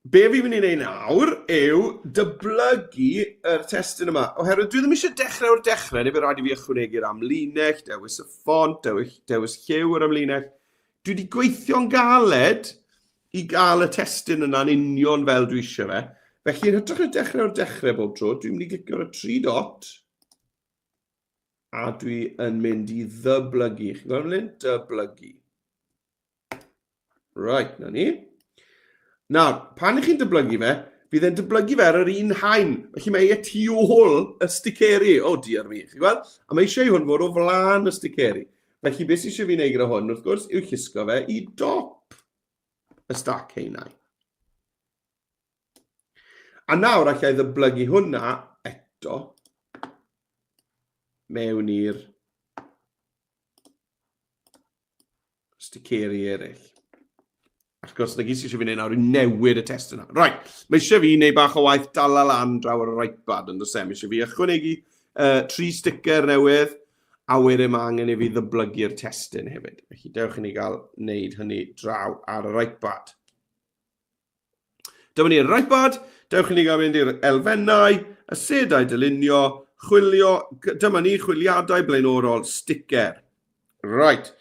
be fi'n mynd i wneud nawr yw dyblygu yr testyn yma. Oherwydd dwi ddim eisiau dechrau o'r dechrau, neu bydd rhaid i fi ychwanegu'r amlinell, dewis y ffont, dewis lliw yr amlinell. Dwi wedi gweithio'n galed i gael y testyn yna'n union fel dwi eisiau fe. Felly, yn hytrach na dechrau o'r dechrau bob tro, dwi'n mynd i glicio ar y 3 dot, a dwi yn mynd i ddyblygu. Chi'n gweld yn dyblygu. Right, na ni. Nawr, pan ych chi'n dyblygu fe, bydd e'n dyblygu fe ar yr un haen. Felly mae e tu ôl y sticeri. O, diar mi. Chi'n gweld? A mae eisiau hwn fod o flaen y sticeri. Felly, beth sydd eisiau fi wneud gyda hwn, wrth gwrs, yw llusgo fe i dop y stac heinau. A nawr, allai ddyblygu hwnna eto mewn i'r sticeri eraill. Wrth gwrs, na gys eisiau fi wneud nawr i newid y test yna. Right, mae eisiau fi wneud bach o waith dal a lan draw ar y iPad yn dysem. Eisiau fi ychwanegu 3 sticker newydd, a wedyn mae angen i fi ddyblygu'r testyn hefyd. Felly, dewch i ni gael wneud hynny draw ar yr iPad. Dyma ni'r iPad, dewch i ni gael mynd i'r elfennau, y sedau dylunio, chwilio, dyma ni chwiliadau blaenorol sticker. Right,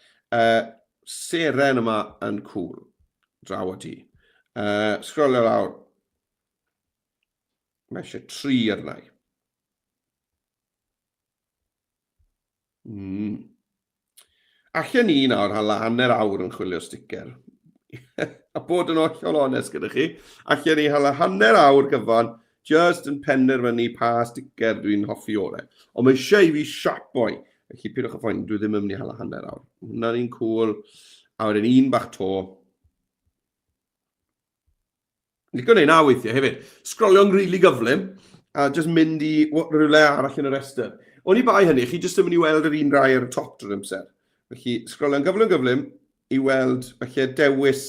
seren yma yn cool. Draw o ti. Sgrolio lawr. Mae eisiau 3 arna i. Allan ni nawr hala hanner awr yn chwilio sticker. A bod yn ollol onest gyda chi, allan ni hala hanner awr gyfan, just yn penderfynu pa sticker dwi'n hoffi ore. Ond mae eisiau fi siap boi. Felly pidwch y ffoen, dwi ddim yn mynd i hala hanner awr. Hwna'n un cool. A wedyn un bach to. Ni'n gwneud na weithiau hefyd. Sgrolio'n rili gyflym, a just mynd i rhywle arall yn y restr. O'n i bai hynny, chi jyst yn mynd i weld yr un rai ar y top drwy'r amser. Felly, sgrolio'n gyflym i weld felly dewis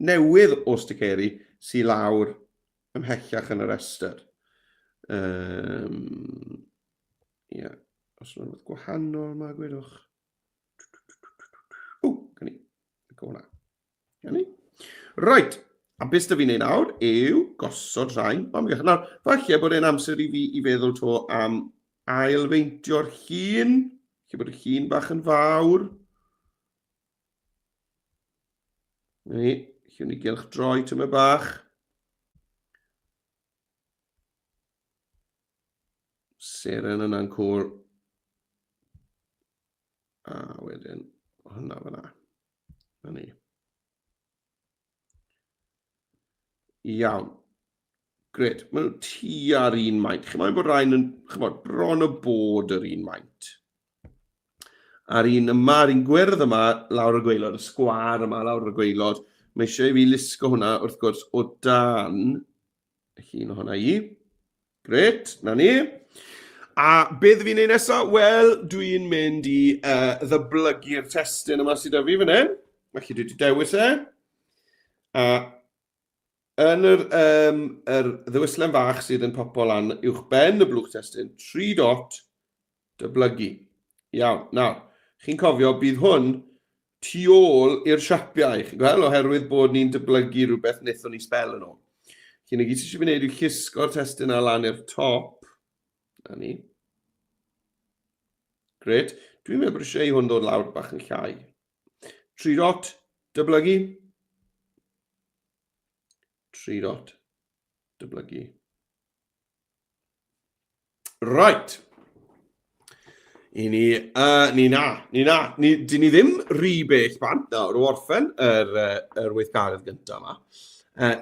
newydd o sticeri sy'n lawr ymhellach yn y restr. Ie, os yna rhywbeth gwahanol yma, gwedwch. Gan ni. Go na. Gan ni. Right. A beth da fi'n neud nawr yw gosod rhain. Nawr, falle bod e'n amser i fi i feddwl to am ailfeintio'r llun. Felly bod y llun bach yn fawr. Llwn ni gylch droi tyma bach. Seren yna'n cwr. A wedyn, hwnna fyna. Na ni. Iawn. Gred. Mae nhw tua ar un maint. Chi'n meddwl bod rhain yn, bron o bod yr un maint. A'r un yma, a'r un gwyrdd yma, lawr y gwaelod, y sgwar yma, lawr y gwaelod. Mae eisiau fi lusgo hwnna, wrth gwrs, o dan y llun o hwnna i. Gret, na ni. A beth fi'n neud nesaf? Wel, dwi'n mynd i ddyblygu'r testyn yma sydd â fi fan hyn. Felly dwi wedi dewis e. A yn yr ddewislen fach sydd yn popol lan uwch ben y blwch testyn, 3 dot, dyblygu. Iawn, nawr, chi'n cofio bydd hwn tu ôl i'r siapiau. Chi'n gweld, oherwydd bod ni'n dyblygu rhywbeth wnaethon ni spel yn ôl. Chi'n ei gyd sy'n mynd i wneud yw llusgo'r testyn yna lan i'r top. Na ni. Gret. Dwi'n meddwl bod eisiau hwn dod lawr bach yn llai. 3 dot, dyblygu. 3 dot, dyblygu. Right. Dyn ni ddim rhy bell bant nawr o orffen yr weithgaredd gyntaf yma.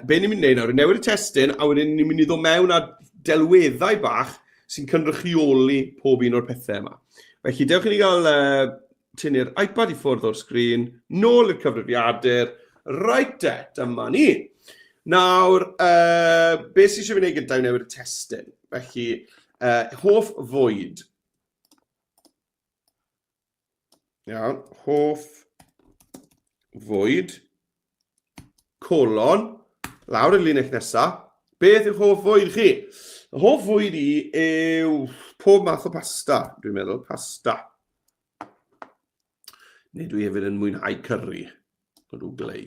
Be ni'n mynd i wneud nawr, newid y testyn, a wedyn ni'n mynd i ddod mewn â delweddau bach sy'n cynrychioli pob un o'r pethau yma. Felly, dewch i ni gael tynnu'r iPad i ffwrdd o'r sgrin, nôl i'r cyfrifiadur, right dyma ni. Nawr, beth sy'n eisiau fi wneud gyda i newid y testyn? Felly, hoff fwyd. Iawn, hoff fwyd, colon, lawr y linell nesaf. Beth yw hoff fwyd chi? Y hoff fwyd i yw pob math o pasta, dwi'n meddwl, pasta. Neu dwi hefyd yn mwynhau curry, o rhyw glei.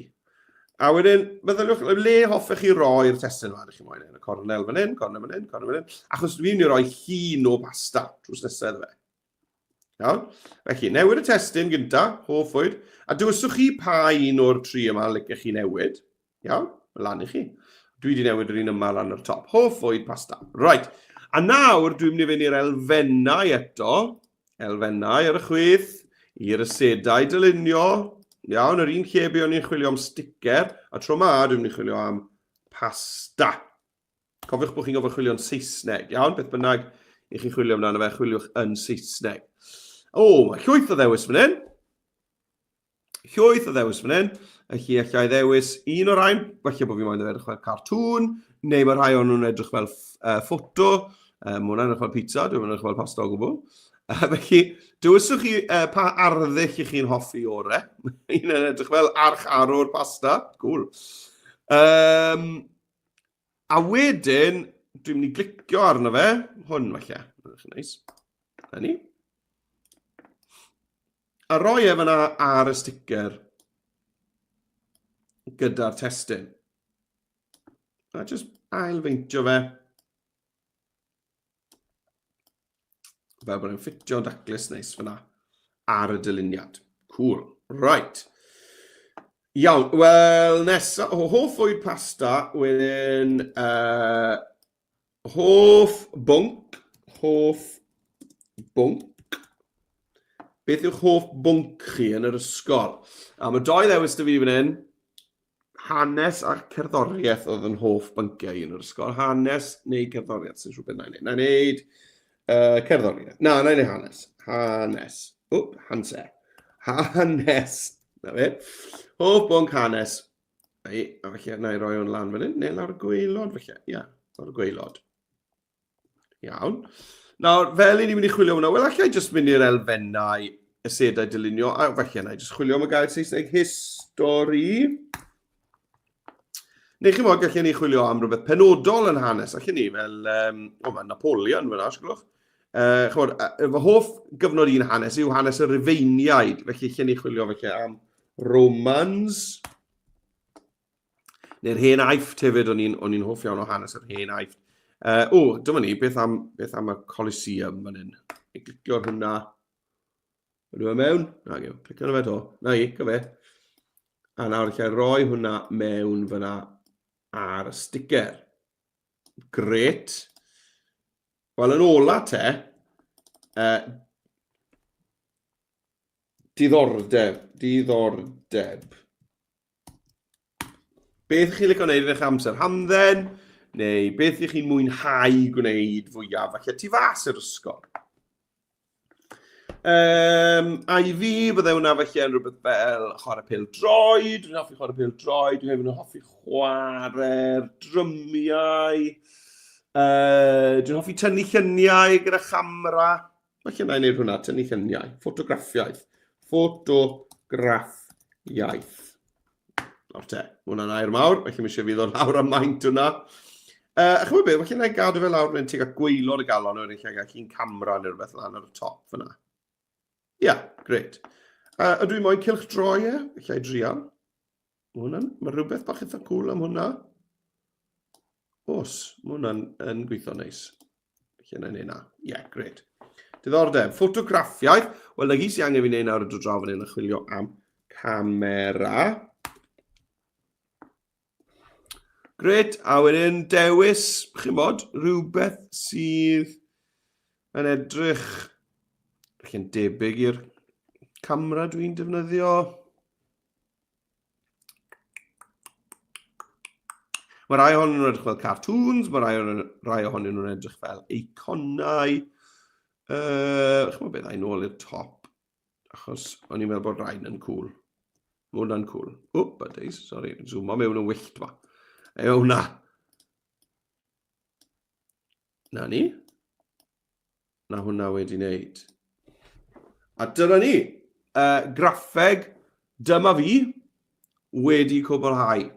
A wedyn, meddyliwch, le hoffech chi roi'r testyn yma, ydych chi'n moyn? Y cornel fan hyn, cornel fan hyn, cornel fan hyn. Achos dwi'n mynd i roi llun o pasta drws nesaf fe. Iawn? Felly, newid y testyn gyntaf, hoff fwyd, a dywyswch chi pa un o'r 3 yma licech chi newid. Iawn? Lan i chi. Dwi wedi newid yr un yma lan o'r top. Hoff fwyd pasta. Right. A nawr, dwi'n mynd i fynd i'r elfennau eto. Elfennau ar y chwith, i'r asedau dylunio. Iawn, yr un lle be o'n i'n chwilio am sticker, a tro yma, dwi'n mynd i chwilio am pasta. Cofiwch bod chi'n gofio chwilio yn Saesneg. Iawn, beth bynnag i chi'n chwilio amdano fe, chwiliwch yn Saesneg. O, mae llwyth o ddewis fan hyn. Llwyth o ddewis fan hyn. Felly, allai ddewis un o'r rhain. Felly bod fi moyn edrych fel cartŵn, neu mae rhai o'n nhw'n edrych fel ffoto. Mae hwnna'n edrych fel pizza, dwi'n edrych fel pasta o gwbl. Felly, dywyswch chi pa arddull i chi'n hoffi ore. Un yn edrych fel arch-arwr pasta. Cool. A wedyn, dwi'n mynd i glicio arno fe. Hwn, felly. Edrych yn neis. Ni. A roi e fyna ar y sticker gyda'r testyn. A jyst ailfeintio fe. Fel bod e'n ffitio'n daclus neis fyna ar y dyluniad. Cool. Right. Iawn. Wel, nesa, hoff fwyd pasta, wedyn hoff bwnc. beth yw'ch hoff bwnc chi yn yr ysgol? A mae doi ddewis dy fi fan hyn. Hanes a cerddoriaeth oedd yn hoff bynciau yn yr ysgol. Hanes neu cerddoriaeth, sy'n siŵr beth na i wneud. Na i wneud cerddoriaeth. Na i wneud hanes. Hanes. Wp, hanse. Hanes. Na fe. Hoff bwnc hanes. A felly, na i roi o'n lan fan hyn. Neu lawr y gwaelod, felly. Ia, lawr y gwaelod. Iawn. Nawr, fel i ni'n mynd i chwilio hwnna, wel, allai jyst mynd i'r elfennau y sedau dylunio, a felly na i jyst chwilio am y gair Saesneg histori. Neu chi mod, gallai ni chwilio am rhywbeth penodol yn hanes, allai ni fel, mae Napoleon fyna, sgwlwch. Chymod, fy hoff gyfnod un hanes yw hanes y Rufeiniaid, felly allai ni chwilio felly am Romans. Neu'r hen aifft hefyd, o'n i'n hoff iawn o hanes yr hen aifft. Dyma ni, beth am y Colosseum fan hyn. I glicio'r hwnna. Ydw e mewn? Na, gyw, clicio na fe to. Na i, gyfe. A nawr lle roi hwnna mewn fyna ar y sticker. Gret. Wel, yn ola te, diddordeb. Beth chi'n licio wneud yn eich amser? Hamdden? Neu beth ych chi'n mwynhau gwneud fwyaf? Falle tu fas yr ysgol. A i fi, bydde hwnna felly yn rhywbeth fel chwarae pêl-droed. Dwi'n hoffi chwarae pêl-droed. Dwi'n hefyd yn hoffi chwarae'r drymiau. Dwi'n hoffi tynnu lluniau gyda chamera. Felly na i wneud hwnna, tynnu lluniau. Ffotograffiaeth. Ffotograffiaeth. Nawr te, hwnna'n air mawr. Felly mi eisiau fi ddod lawr am maint hwnna. A chymryd beth, felly na i gadw fe lawr yn teg a gwaelod y galon o'r eich chi'n camera neu rhywbeth lan ar y top fyna. Ia, gret. Ydw i moyn cylch droi e? Felly drial. Mae rhywbeth bach eitha cool am hwnna. Os, mae hwnna'n gweithio neis. Felly na i wneud na. Ia, gret. Diddordeb, ffotograffiaeth. Wel, na gys i angen fi wneud nawr y dod draw fan hyn yn chwilio am camera. Gret, a wedyn dewis, chi'n bod, rhywbeth sydd yn edrych yn debyg i'r camera dwi'n defnyddio. Mae rai ohonyn nhw'n edrych fel cartoons, mae rai ohonyn nhw'n edrych fel eiconau. Chi'n beth a'i nôl i'r top, achos o'n i'n meddwl bod rhain yn cool. Mae hwnna'n cool. Buddies, sorry, zoom o mewn yn wyllt ma. Hwnna. Na ni. Na hwnna wedi wneud. A dyna ni. Graffeg dyma fi wedi cwblhau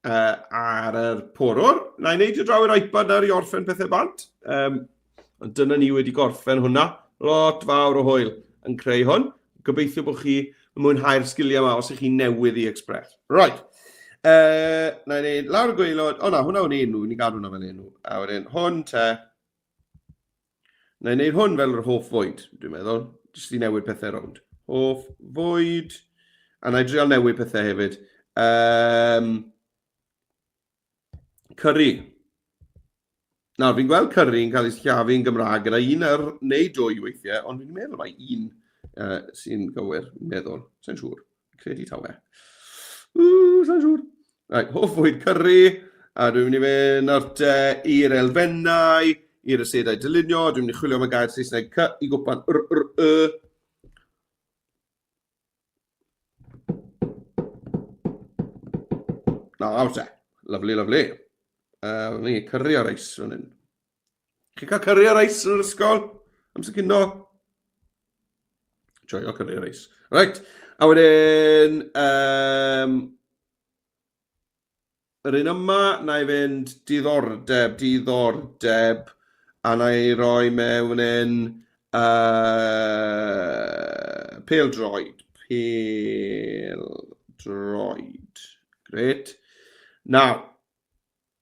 ar yr porwr. Na i wneud i draw i'r iPad ar i orffen pethau bant. Ond dyna ni wedi gorffen hwnna. Lot fawr o hwyl yn creu hwn. Gobeithio bod chi yn mwynhau'r sgiliau yma os ych chi newydd i Express. Right. Na i wneud lawr y gwaelod. O na, hwnna o'n enw. Ni gadw hwnna fel enw. A wedyn hwn te. Na i wneud hwn fel yr hoff fwyd, dwi'n meddwl. Jyst i newid pethau rownd. Hoff fwyd. A na i drial newid pethau hefyd. Curry. Nawr, fi'n gweld curry yn cael ei sillafu yn Gymraeg gyda un neu dwy weithiau, ond fi'n meddwl mai un sy'n gywir, fi'n meddwl. Sa'n siŵr. Credu tawe. Sa'n siŵr. Right, hoff fwyd curry, a dwi'n mynd i fynd i'r elfennau, i'r asedau dylunio, dwi'n mynd i chwilio am y gair Saesneg i gwpan Na, awr te. Lovely, lovely. Ni, curry a reis fan hyn. Chi'n cael curry a reis yn yr ysgol? Amser cynno? Joio curry a reis. Right, a wedyn... yr un yma, na i fynd diddordeb, a na i roi mewn yn pêl-droed. Gret. Nawr,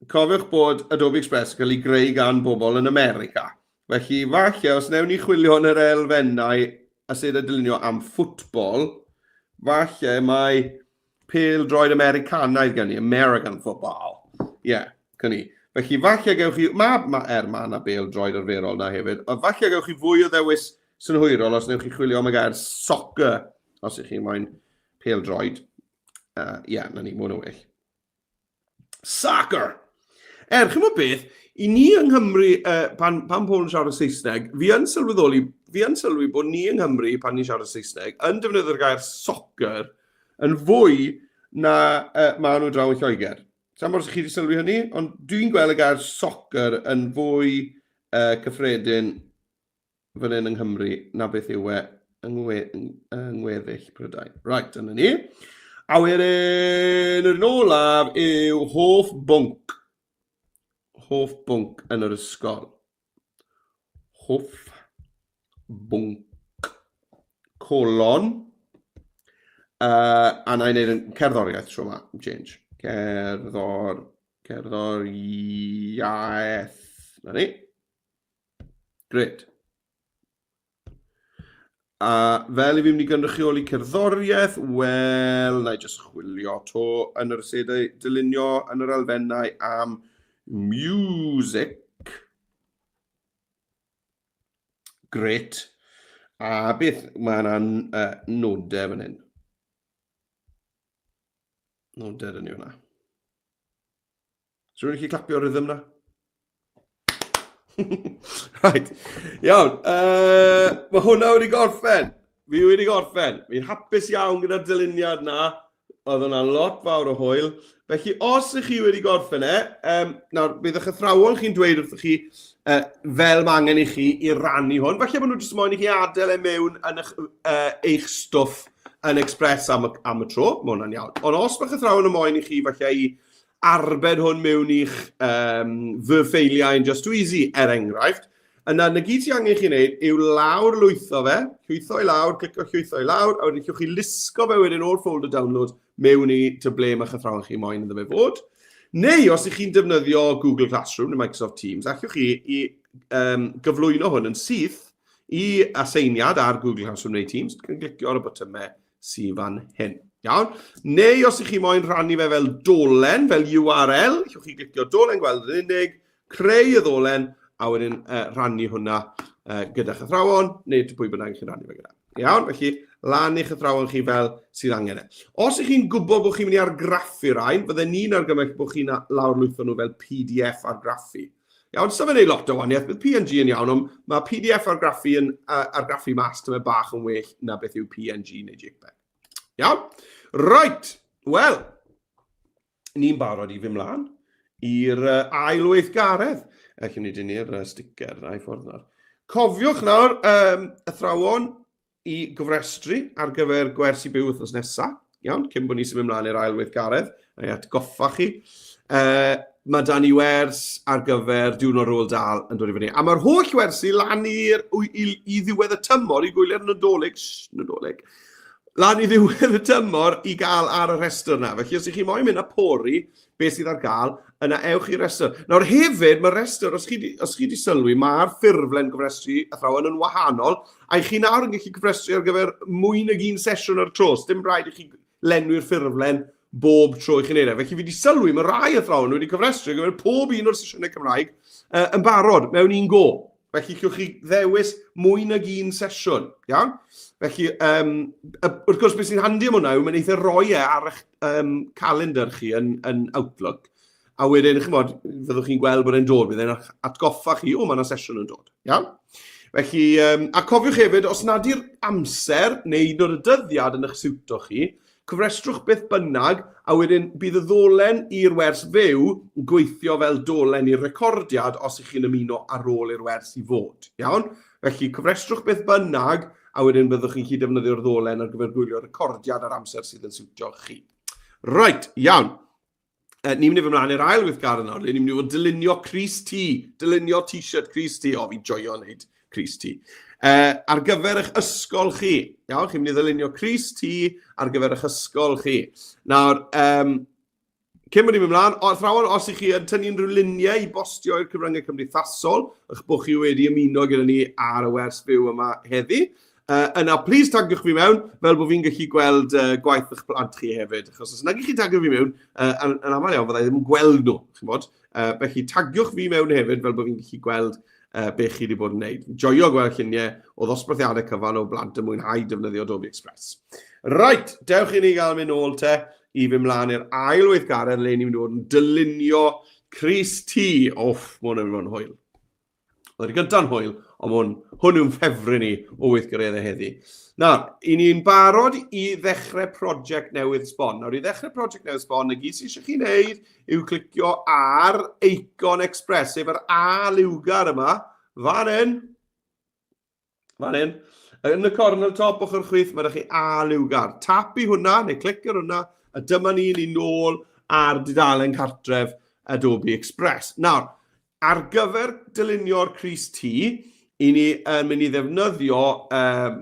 cofiwch bod Adobe Express yn cael ei greu gan bobl yn America. Felly, falle, os newn ni chwilio yn yr elfennau a sedd y dylunio am ffwtbol, falle mae pêl-droed Americanaidd gen i, American football. Ie, gen i. Felly, falle gewch chi, mae yna pêl-droed arferol na hefyd, ond falle gewch chi fwy o ddewis synhwyrol os newch chi chwilio am y gair soccer, os ych chi moyn pêl-droed. Na ni, mwyn o well. Soccer! Chi'n mwyn beth, i ni yng Nghymru, pan pobl yn siarad Saesneg, fi yn sylwi bod ni yng Nghymru, pan ni'n siarad Saesneg, yn defnyddio'r gair soccer yn fwy na maen nhw draw yn Lloegr. Sa'n bod chi wedi sylwi hynny, ond dwi'n gweld y gair soccer yn fwy cyffredin fan hyn yng Nghymru na beth yw yng ngweddill Prydain. Right, dyna ni. A wedyn, yr olaf yw hoff bwnc. Hoff bwnc yn yr ysgol. Hoff bwnc. Colon. A na i wneud yn cerddoriaeth tro yma. Change. Cerddoriaeth. Na ni. Great. A fel i fi mynd i gynrychioli cerddoriaeth, wel, na i jyst chwilio to yn yr asedau dylunio yn yr elfennau am music. Great. A beth mae yna'n nodau fan hyn? Nodau dyn ni hwnna. So rwy'n chi clapio rhythm na? Right, iawn, mae hwnna wedi gorffen, fi wedi gorffen, fi'n hapus iawn gyda'r dyluniad na, oedd hwnna'n lot fawr o hwyl, felly os ych chi wedi gorffen nawr bydd eich athrawon chi'n dweud wrthych chi fel mae angen i chi i rannu hwn, falle bod nhw jyst moyn i chi adael mewn yn eich stwff yn Express am y tro, mae hwnna'n iawn, ond os mae'ch athrawon yn moyn i chi falle i arbed hwn mewn i'ch fy ffeiliau yn Just Too Easy, enghraifft. Yna, na gyd sy'n angen chi wneud yw lawr lwytho fe, llwytho i lawr, clicio llwytho i lawr, a wedyn chi lisgo fe wedyn o'r folder download mewn i ble mae'ch athrawon chi moyn iddo fe fod. Neu, os ych chi'n defnyddio Google Classroom neu Microsoft Teams, allwch chi i gyflwyno hwn yn syth i aseiniad ar Google Classroom neu Teams, chi'n clicio ar y botymau sydd fan hyn. Iawn. Neu os ych chi moyn rannu fe fel dolen, fel URL, llwch chi glicio dolen gweld yn unig, creu y ddolen, a wedyn rannu hwnna gyda'ch athrawon, neu pwy bynnag chi'n rannu fe gyda. Iawn, felly lan i'ch athrawon chi fel sydd angen e. Os ych chi'n gwybod bod chi'n mynd i argraffu rhain, fydden ni'n argymell bod chi'n lawrlwytho nhw fel PDF argraffu. Iawn, so fe'n ei lot o waniaeth, bydd PNG yn iawn, ond mae PDF argraffu yn argraffu mas tyma bach yn well na beth yw PNG neu JPEG. Iawn? Right, wel, ni'n barod i fy mlaen i'r ailweithgaredd. Chi'n neud ni'r sticker na i ffordd nawr. Cofiwch nawr athrawon i gyfrestru ar gyfer gwersi byw wythnos nesaf. Iawn, cyn bod ni sy'n mynd mlaen i'r ailweithgaredd, a'i atgoffa chi. Mae da ni wers ar gyfer diwrnod ar ôl dal yn dod i fyny. A mae'r holl wersi lan i ddiwedd y tymor i gwylio'r Nadolig. Lan i ddiwedd y tymor i gael ar y rhestr yna. Felly, os ych chi moyn mynd a pori beth sydd ar gael, yna ewch i'r rhestr. Nawr hefyd, mae'r rhestr, os chi wedi sylwi, mae'r ffurflen gyfrestru athrawon yn wahanol, a chi nawr yn gallu gyfrestru ar gyfer mwy nag un sesiwn ar tro. Dim rhaid i chi lenwi'r ffurflen bob tro i chi'n neud. Felly, fi wedi sylwi, mae rai athrawon wedi cyfrestru ar gyfer pob un o'r sesiynau Cymraeg yn barod mewn un go. Felly, llwch chi ddewis mwy nag un sesiwn. Iawn? Felly, wrth gwrs, beth sy'n handi am hwnna yw mae'n eitha roi ar eich calendar chi yn Outlook. A wedyn, chymod, fyddwch chi'n gweld bod e'n dod, bydd e'n atgoffa chi, o, mae yna sesiwn yn dod. Iawn? Felly, a cofiwch hefyd, os nad yw'r amser neu nod y dyddiad yn eich siwto chi, cyfrestrwch beth bynnag, a wedyn bydd y ddolen i'r wers fyw yn gweithio fel dolen i'r recordiad os ych chi'n ymuno ar ôl i'r wers i fod. Iawn? Felly, cyfrestrwch beth bynnag, a wedyn byddwch chi'n defnyddio'r ddolen ar gyfer gwylio'r recordiad ar amser sydd yn siwtio chi. Right, iawn. Ni'n mynd i fy mlaen i'r ailweithgaredd nawr, ni'n mynd i fod dylunio Crys T, dylunio t-shirt Crys T, o, fi joio wneud Crys T. Ar gyfer eich ysgol chi. Iawn, chi'n mynd i ddylunio Crys T ar gyfer eich ysgol chi. Nawr, cyn bod ni'n mynd mlaen, athrawon, os ych chi yn tynnu'n rhyw luniau i bostio i'r cyfryngau cymdeithasol, eich bod chi wedi ymuno gyda ni ar y wers byw yma heddi. Yna, please tagiwch fi mewn, fel bod fi'n gallu gweld gwaith eich plant chi hefyd. Achos os nag ych chi tagio fi mewn, yn aml iawn, fyddai ddim yn gweld nhw. Felly, tagiwch fi mewn hefyd, fel bod fi'n gallu gweld be chi wedi bod yn gwneud. Joio gweld lluniau o ddosbarthiadau cyfan o blant yn mwynhau defnyddio Adobe Express. Right, dewch i ni gael mynd ôl te i fy mlaen i'r ail weithgaredd le ni'n mynd i fod yn dylunio Crys T. Off, mae hwn yn mynd hwyl. Oedd yn gynta'n hwyl, ond hwn yw'n ffefryn ni o weithgareddau heddi. Nawr, i ni'n barod i ddechrau prosiect newydd sbon. Nawr, i ddechrau prosiect newydd sbon, y gyd sy'n eisiau chi wneud yw clicio ar eicon Express, sef yr A liwgar yma, fan hyn. Yn y cornel top ochr chwith, mae chi A liwgar. Tap i hwnna, neu clic ar hwnna, a dyma ni'n nôl ar dudalen cartref Adobe Express. Nawr, ar gyfer dylunio'r Crys T, i ni yn mynd i ddefnyddio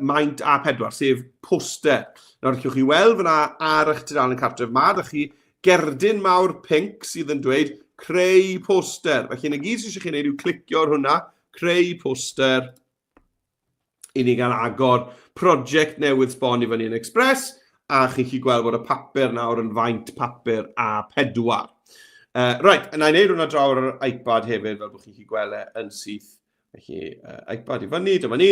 maint A4, sef poster. Nawr, allwch chi weld fyna ar eich tudalen cartref, mae ydych chi gerdyn mawr pink sydd yn dweud creu poster. Felly, yn y gyd sydd eisiau chi wneud yw clicio ar hwnna, creu poster, i ni gael agor prosiect newydd sbon i fyny yn Express, a chi'n gweld bod y papur nawr yn faint papur A4. Right, yna i wneud hwnna draw ar yr iPad hefyd, fel bod chi'n gweld yn syth. Felly, iPad i fyny, dyma ni.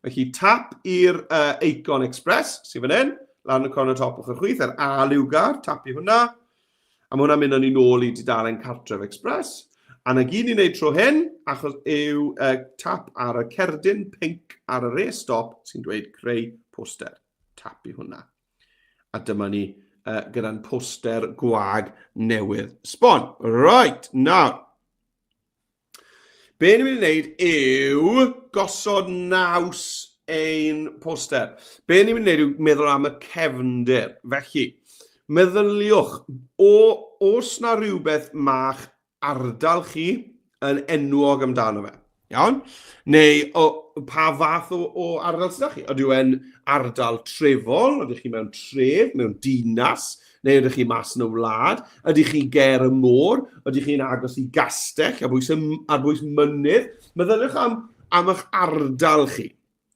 Felly, tap i'r eicon Express, sydd fan hyn, lan y corner top ochr chwith, yr A liwgar, tap i hwnna. A mae hwnna'n mynd yn ôl i dudalen cartref Express. A na gyd ni'n neud tro hyn, achos yw tap ar y cerdyn pink ar y res stop sy'n dweud creu poster. Tap i hwnna. A dyma ni gyda'n poster gwag newydd sbon. Right, nawr. Be ni'n mynd i wneud yw gosod naws ein poster. Be ni'n mynd i wneud yw meddwl am y cefndir. Felly, meddyliwch, os na rhywbeth ma'ch ardal chi yn enwog amdano fe. Iawn? Neu pa fath o ardal sydd chi? Ydw e'n ardal trefol? Ydych chi mewn tref, mewn dinas? Neu ydych chi mas yn y wlad? Ydych chi ger y môr? Ydych chi'n agos i gastell ar bwys mynydd? Meddyliwch am eich ardal chi.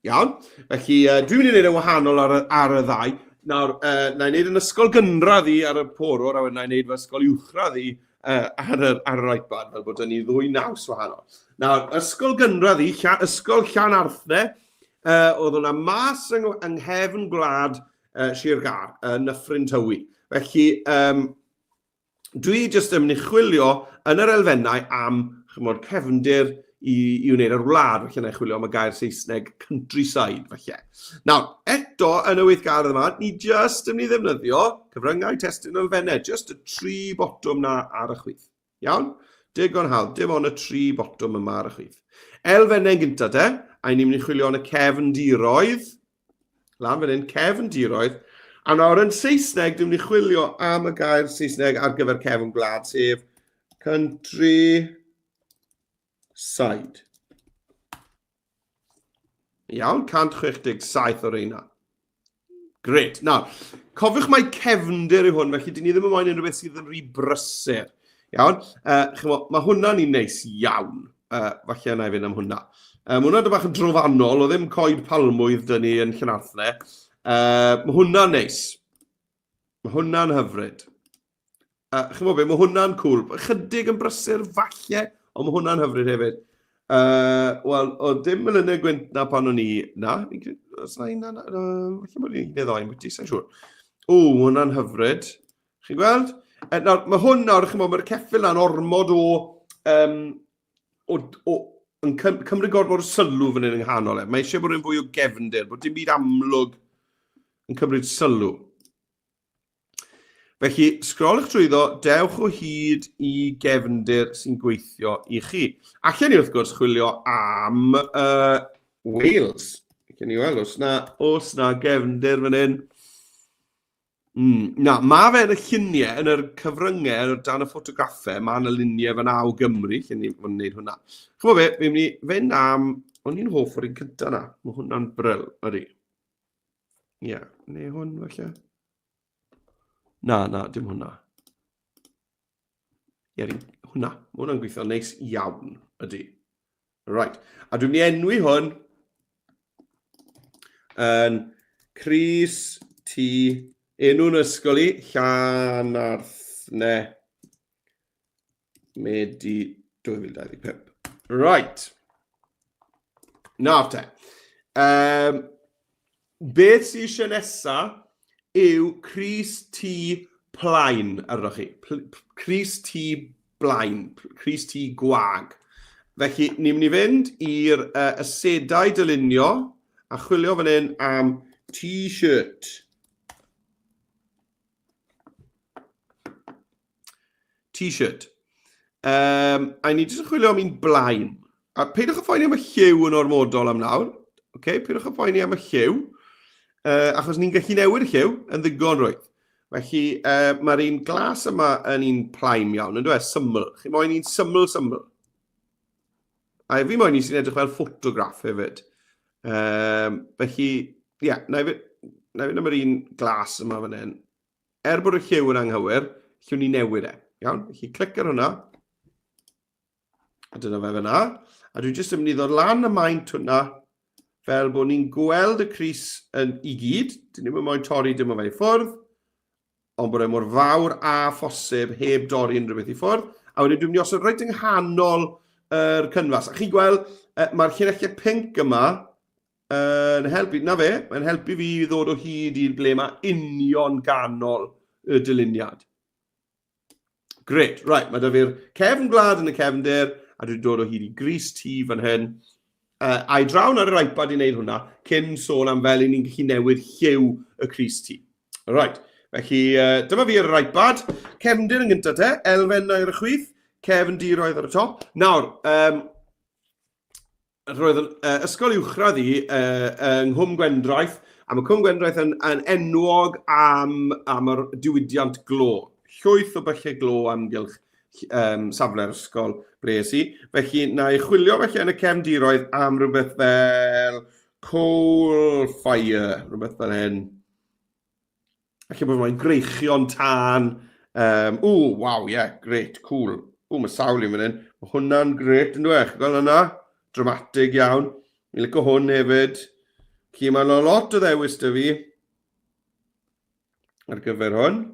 Iawn? Felly, dwi'n mynd i wneud y wahanol ar y ddau. Nawr, na i wneud yn ysgol gynradd i ar y porwr, a na i wneud fy ysgol uwchradd i ar yr iPad, fel bod ni ddwy naws wahanol. Nawr, ysgol gynradd i, ysgol Llanarthne, oedd hwnna mas yng nghefn gwlad Sir Gar, yn Nyffryn Tywi. Felly, dwi jyst yn mynd i chwilio yn yr elfennau am cefndir i wneud yr wlad, felly yna i chwilio am y gair Saesneg countryside, felly. Nawr, eto yn y weithgaredd yma, ni jyst yn mynd i ddefnyddio cyfryngau testun elfennau, jyst y 3 botwm na ar y chwith. Iawn? Digon hawdd, dim ond y 3 botwm yma ar y chwith. Elfennau gynta te, a ni'n mynd i chwilio am y cefndiroedd, lan fan hyn, cefndiroedd, a nawr yn Saesneg, dwi'n mynd i chwilio am y gair Saesneg ar gyfer cefn gwlad, sef countryside. Iawn, 167 o reina. Gret. Nawr, cofiwch mai cefndir yw hwn, felly dyn ni ddim yn moyn unrhyw beth sydd yn rhy brysur. Iawn, mae hwnna'n un neis iawn. Falle yna i fynd am hwnna. Mae hwnna'n bach yn drofannol, o ddim coed palmwydd dyn ni yn Llanarthne. Mae hwnna'n neis. Mae hwnna'n hyfryd. Chymod be, mae hwnna'n cwl. Chydig yn brysur, falle, ond mae hwnna'n hyfryd hefyd. Wel, o dim melynu gwynt na pan o'n i na. Falle bod ni'n ddau'n bwyty, sa'n siŵr. O, hwnna'n hyfryd. Chi'n gweld? Nawr, mae hwn nawr, mae'r ceffil na'n ormod yn cymryd gormod o sylw fan hyn yng nghanol e. Mae eisiau bod yn fwy o gefndir, bod dim byd amlwg yn cymryd sylw. Felly, sgrolwch trwyddo, dewch o hyd i gefndir sy'n gweithio i chi. Allen ni wrth gwrs chwilio am Wales. Allen ni weld, os na gefndir fan hyn. Na, mae fe yn y lluniau, yn yr cyfryngau, dan y ffotograffau, mae yna luniau fan naw Gymru, lle ni'n gwneud hwnna. Chymod fe, fi'n mynd i fynd am, o'n i'n hoff o'r un cyntaf na, mae hwnna'n bryl, ydy. Ie, neu hwn falle. Na, dim hwnna. Ie, hwnna, mae hwnna'n gweithio neis iawn, ydy. Right, a dwi'n mynd i enwi hwn yn Crys T. Enw'n ysgol i, Llanarthne Medi 2025. Right. Nawr te. Beth sy'n eisiau nesaf yw Crys T plaen arnoch chi. Crys T blaen, Crys T gwag. Felly, ni'n mynd i fynd i'r asedau dylunio a chwilio fan hyn am T-shirt. T-shirt. A ni jyst yn chwilio am un blaen. A peidwch y phoeni am y lliw yn ormodol am nawr. Okay? Peidwch y phoeni am y lliw. Achos ni'n gallu newid y lliw yn ddigon rwydd. Felly, mae'r un glas yma yn un plaen iawn, yn dweud, syml. Chi moyn un syml. A fi moyn un sy'n edrych fel ffotograff hefyd. Felly, ie, na i fynd am yr un glas yma fan hyn. Bod y lliw yn anghywir, llwn ni newid e. Iawn? Felly, clic ar hwnna. A dyna fe fyna. A dwi'n jyst yn mynd i ddod lan y maint hwnna fel bod ni'n gweld y crys i gyd. Dyn ni'n mynd torri dim o fe i ffwrdd. Ond bod e mor fawr a phosib heb dorri unrhyw beth i ffwrdd. A wedyn dwi'n mynd i osod reit yng nghanol yr cynfas. A chi gweld, mae'r llinellau pink yma yn helpu, na fe, yn helpu fi i ddod o hyd i'r ble mae union ganol y dyluniad. Gret, right, mae da fi'r cefn gwlad yn y cefndir, a dwi'n dod o hyd i Grys T fan hyn. A'i drawn ar yr iPad i wneud hwnna, cyn sôn am fel i ni'n gallu newid lliw y Grys T. Right, felly dyma fi ar yr iPad, cefndir yn gyntaf te, elfen ar y chwith, cefndiroedd ar y top. Nawr, roedd ysgol uwchradd i yng Nghwm Gwendraeth, a mae Cwm Gwendraeth yn enwog am yr diwydiant glo. Llwyth o byllau glo amgylch safle'r ysgol bles i. Felly, na i chwilio felly yn y cefndiroedd am rhywbeth fel coal fire, rhywbeth fel hyn. Felly bod mae'n greichion tân. Waw, ie, gret, cool. Mae sawl i fan hyn. Mae hwnna'n gret yn dweud. Fel yna, dramatig iawn. Mi'n licio hwn hefyd. Felly, mae'n lot o ddewis dy fi ar gyfer hwn.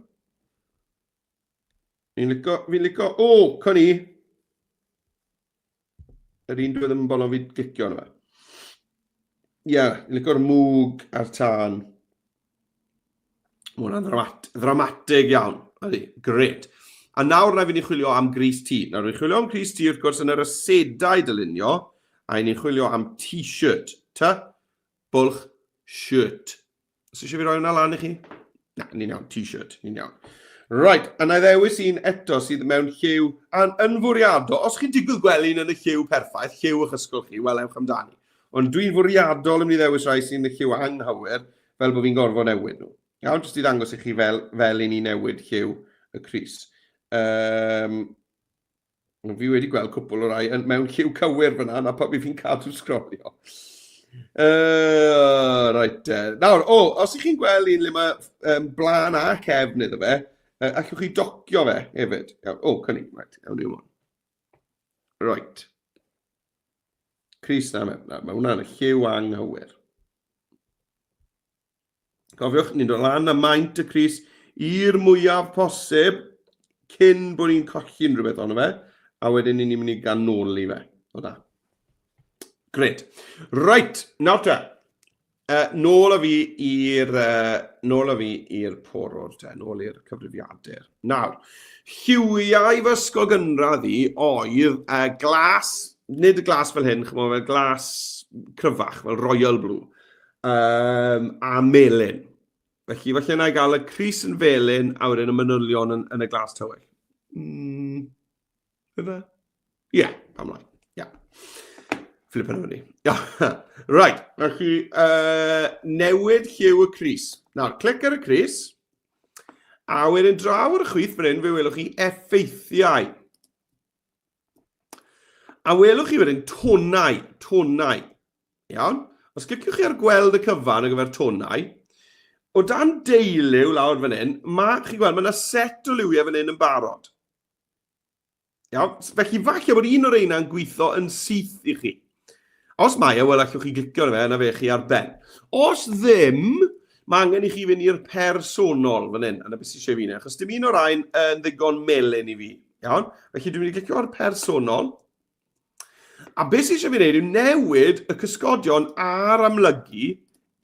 Fi'n licio, con i. Yr un dwi ddim yn bolon fi gicio yna. Ie, fi'n licio'r mwg a'r tân. Mae hwnna'n ddramatig iawn. Ydy, gret. A nawr na fi'n chwilio am Grys T. Nawr fi'n chwilio am Grys T wrth gwrs yn yr asedau dylunio, a ni'n chwilio am T-shirt. Bwlch, shirt. Os eisiau fi roi hwnna lan i chi? Na, ni'n iawn, T-shirt, ni'n iawn. Right, a na i ddewis un eto sydd mewn lliw yn fwriadol. Os chi'n digwydd gweld un yn y lliw perffaith, lliw eich ysgol chi, wel ewch amdani. Ond dwi'n fwriadol yn mynd i ddewis rai sy'n y lliw anghywir, fel bod fi'n gorfod newid nhw. Iawn, jyst i ddangos i chi fel i ni newid lliw y crys. Fi wedi gweld cwpl o rai mewn lliw cywir fyna, na pa fi'n cadw sgrolio. Right, nawr, os ych chi'n gweld un le mae blaen a cefn iddo fe, allwch chi docio fe hefyd. Cynnig, right, iawn ni hwn. Right. Crys na, mae hwnna'n y lliw anghywir. Cofiwch, ni'n dod lan y maint y crys i'r mwyaf posib cyn bod ni'n colli'n rhywbeth ono fe, a wedyn ni'n mynd i ganoli fe. O da. Gret. Right, nawr te. Nôl a fi i'r porwr te, nôl i'r cyfrifiadur. Nawr, lliwiau fy ysgol gynradd i oedd glas, nid y glas fel hyn, chymod, fel glas cryfach, fel royal blue, a melyn. Felly, falle na i gael y crys yn felyn a wedyn y manylion yn y glas tywyll. Yfe? Ie, pamlaen. Ie. Flip yn hynny. Right, felly newid lliw y crys. Nawr, clic ar y crys, a wedyn draw ar y chwith fan hyn, fe welwch chi effeithiau. A welwch chi wedyn tonau. Iawn? Os cliciwch chi ar gweld y cyfan ar gyfer tonau, o dan deuliw lawr fan hyn, chi gweld, mae yna set o liwiau fan hyn yn barod. Iawn? Felly falle bod un o'r ein gweithio yn syth i chi. Os mae wel, allwch chi glicio na fe, na fe chi ar ben. Os ddim, mae angen i chi fynd i'r personol fan hyn, yna beth sy'n eisiau fi, achos dim un o'r ein yn ddigon melyn i fi. Iawn? Felly dwi'n mynd i glicio ar personol, A beth sydd eisiau fi wneud yw newid y cysgodion a'r amlygu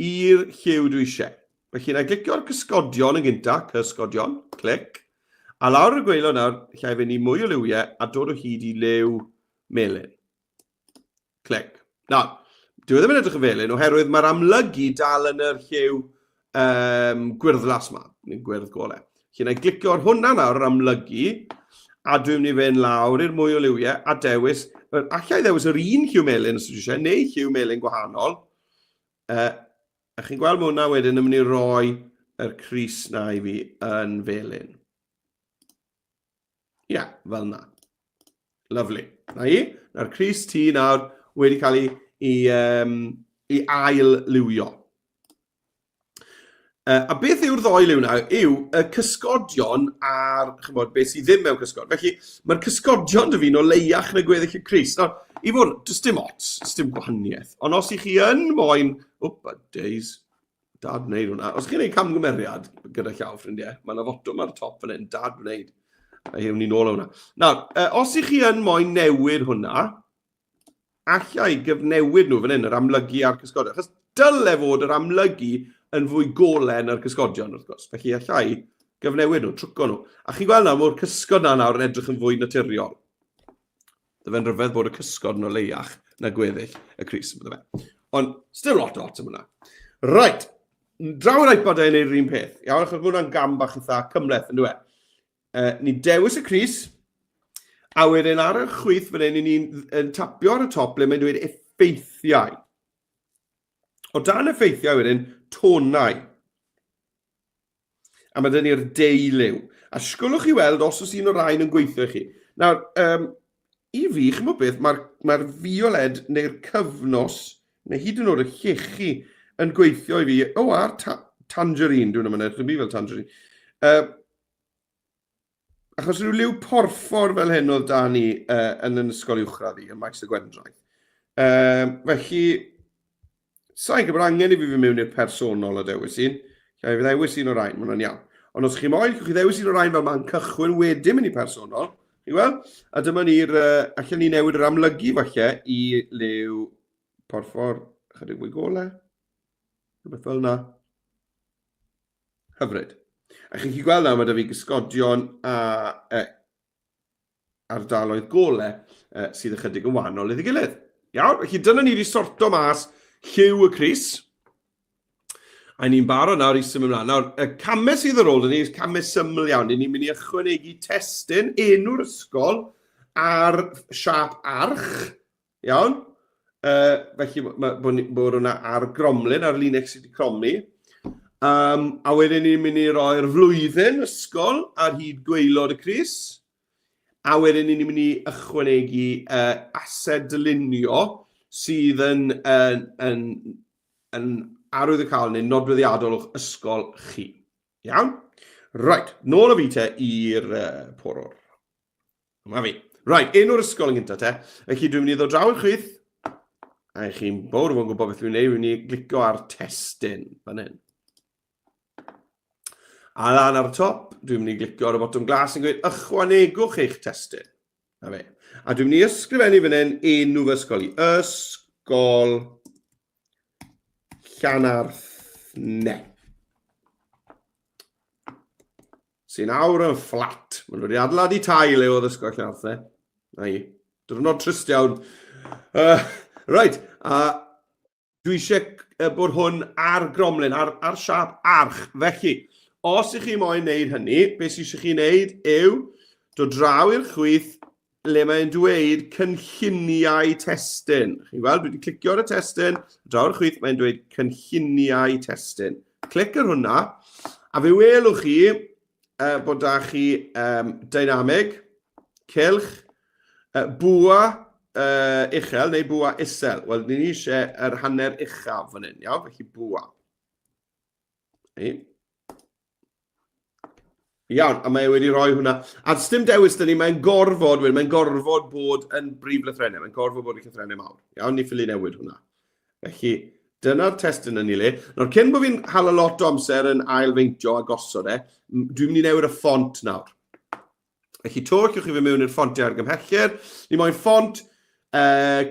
i'r lliw dwi eisiau. Felly, na glicio'r cysgodion yn gyntaf, cysgodion, clic. A lawr y gweilo nawr, lle fe ni mwy o liwiau a dod o hyd i liw melyn. Clic. Nawr, dwi ddim yn edrych yn felyn oherwydd mae'r amlygu dal yn yr lliw gwyrddlas yma, neu gwyrdd golau. Felly, na glicio'r hwnna nawr, yr amlygu, a dwi'n mynd i fynd lawr i'r mwy o liwiau a dewis, allai ddewis yr un lliw melyn os ydych eisiau, neu lliw melyn gwahanol. A chi'n gweld hwnna wedyn yn mynd i roi yr crys na i fi yn felyn. Ia, fel na. Lovely. Na i, na'r crys ti nawr wedi cael i ail liwio. A beth yw'r ddoi liw nawr yw y cysgodion a'r, chymod, beth sydd ddim mewn cysgod. Felly, mae'r cysgodion dy fi'n o leiach na gweddill y crys. Nawr, i fod, does dim ots, does dim gwahaniaeth. Ond os i chi yn moyn, days, dad wneud hwnna. Os chi'n gwneud camgymeriad gyda llaw, ffrindiau, mae yna fotwm ar y top fan hyn, dad wneud. A hi wni nôl o hwnna. Nawr, os i chi yn moyn newid hwnna, allai gyfnewid nhw fan hyn, yr amlygu a'r cysgodion. Achos dyle fod yr amlygu yn fwy golen ar cysgodion, wrth gwrs. Felly, allai gyfnewid nhw, trwco nhw. A chi'n gweld nawr, mae'r cysgod nawr yn edrych yn fwy naturiol. Dyfe'n rhyfedd bod y cysgod yn o leiach na gweddill y crys. Ond, still lot o hwnna. Right, draw yr iPod yn neud yr un peth. Iawn, achos bod hwnna'n gam bach eitha cymleth yn dweud. Ni dewis y crys, a wedyn ar y chwith fan hyn, ni'n tapio ar y top le mae'n dweud effeithiau. O dan effeithiau wedyn, tonau. A mae dyn ni'r deuliw. A sgwlwch chi weld os oes un o'r rhain yn gweithio i chi. Nawr, i fi, chi'n mwyn beth, mae'r fioled neu'r cyfnos, neu hyd yn oed y llechi yn gweithio i fi. O, a'r tangerine, dwi'n mynd edrych yn fel tangerine. Achos rhyw liw porffor fel hyn oedd da ni yn ysgol uwchradd i, ym maes y Gwendraeth. Felly, sa'n gyfer angen i fi fy mewn i'r personol o dewis un. Lle fi ddewis un o'r rhain, mae'n iawn. Ond os chi moyn, chi ddewis un o'r rhain fel mae'n cychwyn wedyn mynd i personol. Chi weld? A dyma ni'r, allan ni newid yr amlygu falle i liw porffor chydig fwy golau. Rhywbeth fel yna. Hyfryd. A chi'n gweld nawr, mae da fi gysgodion a ardaloedd golau sydd ychydig yn wahanol iddi gilydd. Iawn, felly dyna ni wedi sorto mas lliw y crys. A ni'n barod nawr i symud ymlaen. Nawr, y camau sydd ar ôl ni yw camau syml iawn. Ni'n mynd i ychwanegu testyn enw'r ysgol ar siap arch. Iawn. Felly bod hwnna ar gromlin, ar linell sydd wedi cromni. A wedyn ni'n mynd i roi'r flwyddyn ysgol ar hyd gweilod y crys. A wedyn ni'n mynd i ychwanegu ased dylunio sydd yn arwydd y cael neu nodweddiadol o'ch ysgol chi. Iawn? Right, nôl o fi te i'r porwr. Yma fi. Right, enw'r ysgol yn gyntaf te. Felly dwi'n mynd i ddod draw i'r chwith. A chi'n bawr o'n gwybod beth dwi'n gwneud, dwi'n mynd i glicio ar testyn fan hyn. A lan ar y top, dwi'n mynd i glicio ar y botwm glas yn gweud, ychwanegwch eich testyn. A dwi'n mynd i ysgrifennu fan hyn enw fy ysgol i. Ysgol Llanarthne. Sy'n awr yn fflat. Mae'n wedi adeiladu tail oedd ysgol Llanarthne. Na i. Diwrnod trist iawn. Right. Dwi eisiau bod hwn ar gromlin, ar siap arch. Felly, os ych chi moyn wneud hynny, beth sydd eisiau chi wneud yw dod draw i'r chwith le mae'n dweud cynlluniau testyn. Chi'n gweld, dwi wedi clicio ar y testyn, draw i'r chwith mae'n dweud cynlluniau testyn. Clic ar hwnna, a fe welwch chi bod da chi dynamig, cylch, bwa uchel neu bwa isel. Wel, ni eisiau yr hanner uchaf fan hyn, iawn? Felly bwa. Iawn, a mae wedi rhoi hwnna. A dim dewis dyn ni, mae'n gorfod bod yn brif lythrennau, mae'n gorfod bod yn lythrennau mawr. Iawn, ni ffili newid hwnna. Felly, dyna'r testyn yn ei le. Nawr, cyn bod fi'n hala lot o amser yn ailfeintio a gosod dwi'n mynd i newid y ffont nawr. Felly, torciwch chi fe mewn i'r ffontiau argymhellyr. Ni moyn ffont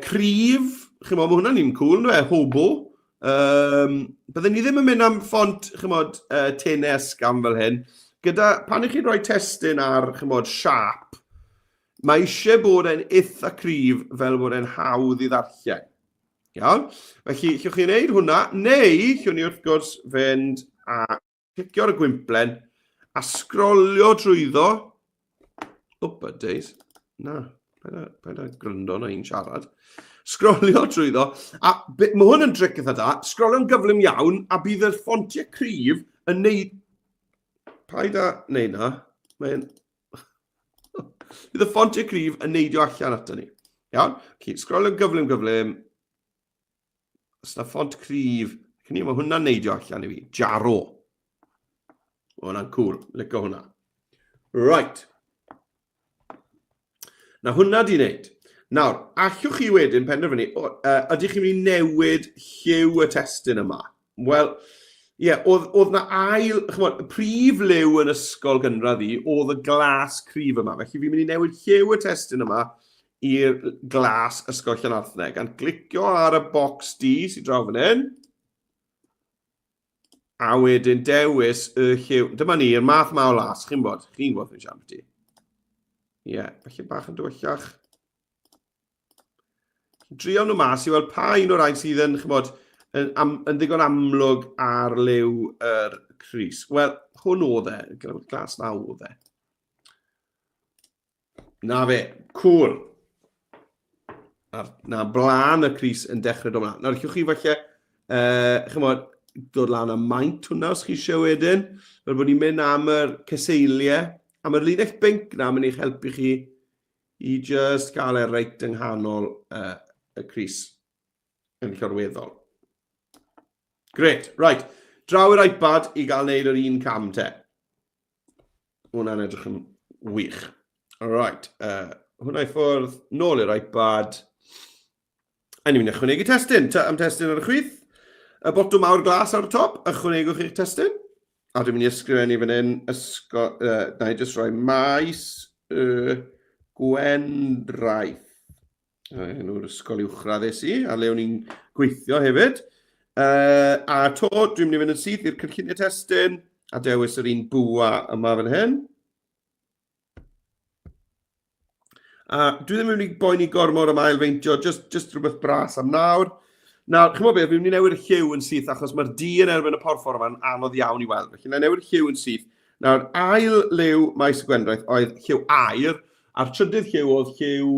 Cryf, chymod, mae hwnna'n un cool, no? Hobo. Byddwn ni ddim yn mynd am ffont, chymod, tennis gam fel hyn. Gyda, pan ych chi'n rhoi testyn ar, chymod, sharp, mae eisiau bod e'n eitha cryf fel bod e'n hawdd i ddarllen. Iawn? Felly, llwch chi'n neud hwnna, neu llwch ni wrth gwrs fynd a clicio ar y gwymplen a sgrolio drwyddo. Days. Na, paid a gryndo na un siarad. Sgrolio drwyddo. A mae hwn yn dric eitha da. Sgrolio'n gyflym iawn a bydd y ffontiau cryf yn neud... Paid a neud na. Bydd y ffontiau cryf yn neidio allan ato ni. Iawn? Sgrolio'n gyflym. Os na ffont cryf, mae hwnna'n neidio allan i fi. Jaro. O, hwnna'n cool. Licio hwnna. Right. Na hwnna di wneud. Nawr, allwch chi wedyn penderfynu, ydych chi'n mynd i newid lliw y testyn yma? Wel, ie, oedd na ail, chymod, y prif liw yn ysgol gynradd i, oedd y glas cryf yma. Felly fi'n mynd i newid lliw y testyn yma i'r glas ysgol Llanarthne. Gan glicio ar y bocs D sy'n draw fan hyn. A wedyn dewis y lliw. Dyma ni, yr math ma o las. Chi'n bod fi'n siarad ti. Ie, felly bach yn dywyllach. Drio nhw mas i weld pa un o'r rhaid sydd yn, chymod, yn ddigon amlwg ar liw yr crys. Wel, hwn oedd e. Glas na oedd e. Na fe, cool. Na blaen y crys yn dechrau dod mlaen. Nawr, llwch chi falle, chymod, dod lan y maint hwnna os chi eisiau wedyn. Fel bod ni'n mynd am yr cyseiliau. Am yr linell binc na, mae'n eich helpu chi i just gael e reit yng nghanol y crys yn llorweddol. Gret, right. Draw yr iPad i gael neud yr un cam te. Hwna'n edrych yn wych. Alright, hwnna i ffwrdd, nôl i'r iPad. A ni'n mynd i ychwanegu testyn. Am testyn ar y chwith. Y botwm mawr glas ar y top, ychwanegwch i'ch testyn. A dwi'n mynd i ysgrifennu fan hyn, na i jyst rhoi maes Gwendraeth. Enw'r ysgol uwchradd i, a le o'n i'n gweithio hefyd. A to, dwi'n mynd i fynd yn syth i'r cynlluniau testyn, a dewis yr un bwa yma fan hyn. A dwi ddim yn mynd i boeni gormod am ailfeintio, just rhywbeth bras am nawr. Nawr, chymod beth, fi'n mynd i newid y lliw yn syth, achos mae'r D yn erbyn y porffor yma'n anodd iawn i weld. Felly, na newid y lliw yn syth. Nawr, ail liw maes y Gwendraeth oedd lliw air, a'r trydydd lliw oedd lliw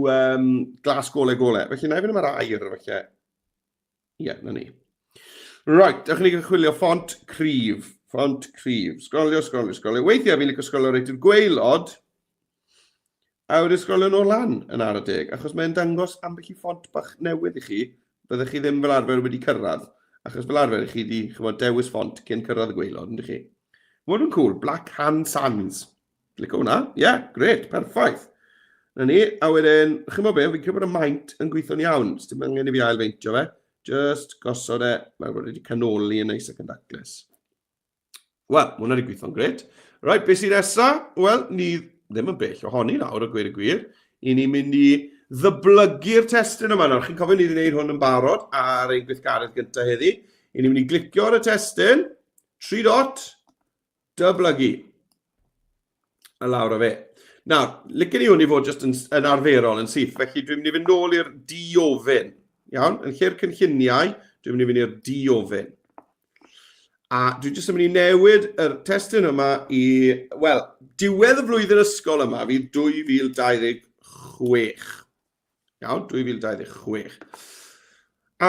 glas golau. Felly, na i fynd yma'r air, felly. Ie, na ni. Right, dach chi'n chwilio ffont cryf. Sgrolio. Weithiau fi'n licio sgrolio reit i'r gwaelod, a wedi sgrolio nôl lan yn ar y deg, achos mae'n dangos ambell i ffont bach newydd i chi, byddwch chi ddim fel arfer wedi cyrraedd, achos fel arfer chi wedi dewis ffont cyn cyrraedd y gwaelod, yndych chi? Mae hwnna'n cool, Black Hand Sans. Licio hwnna? Yeah, great, perffaith. Na ni, a wedyn, chymod be, fi'n credu bod y maint yn gweithio'n iawn, os dim angen i fi ailfeintio fe, just gosod e, fel bod wedi canoli yn neis ac yn daclus. Wel, mae hwnna wedi gweithio'n gret. Right, beth sy'n nesaf? Wel, ni ddim yn bell ohoni nawr o gweud y gwir. I ni'n mynd i ddyblygu'r testyn yma. Nawr, chi'n cofio ni wedi gwneud hwn yn barod ar ein gweithgaredd gyntaf heddi. I ni'n mynd i glicio ar y testyn, 3 dot, dyblygu. A lawr o fe. Nawr, licen i hwn i fod just yn arferol yn syth, felly dwi'n mynd i fynd nôl i'r diofyn. Iawn, yn lle'r cynlluniau, dwi'n mynd i fynd i'r diofyn. A dwi'n jyst yn mynd i newid y testyn yma i, wel, diwedd y flwyddyn ysgol yma fydd 2026. Iawn, 2026. A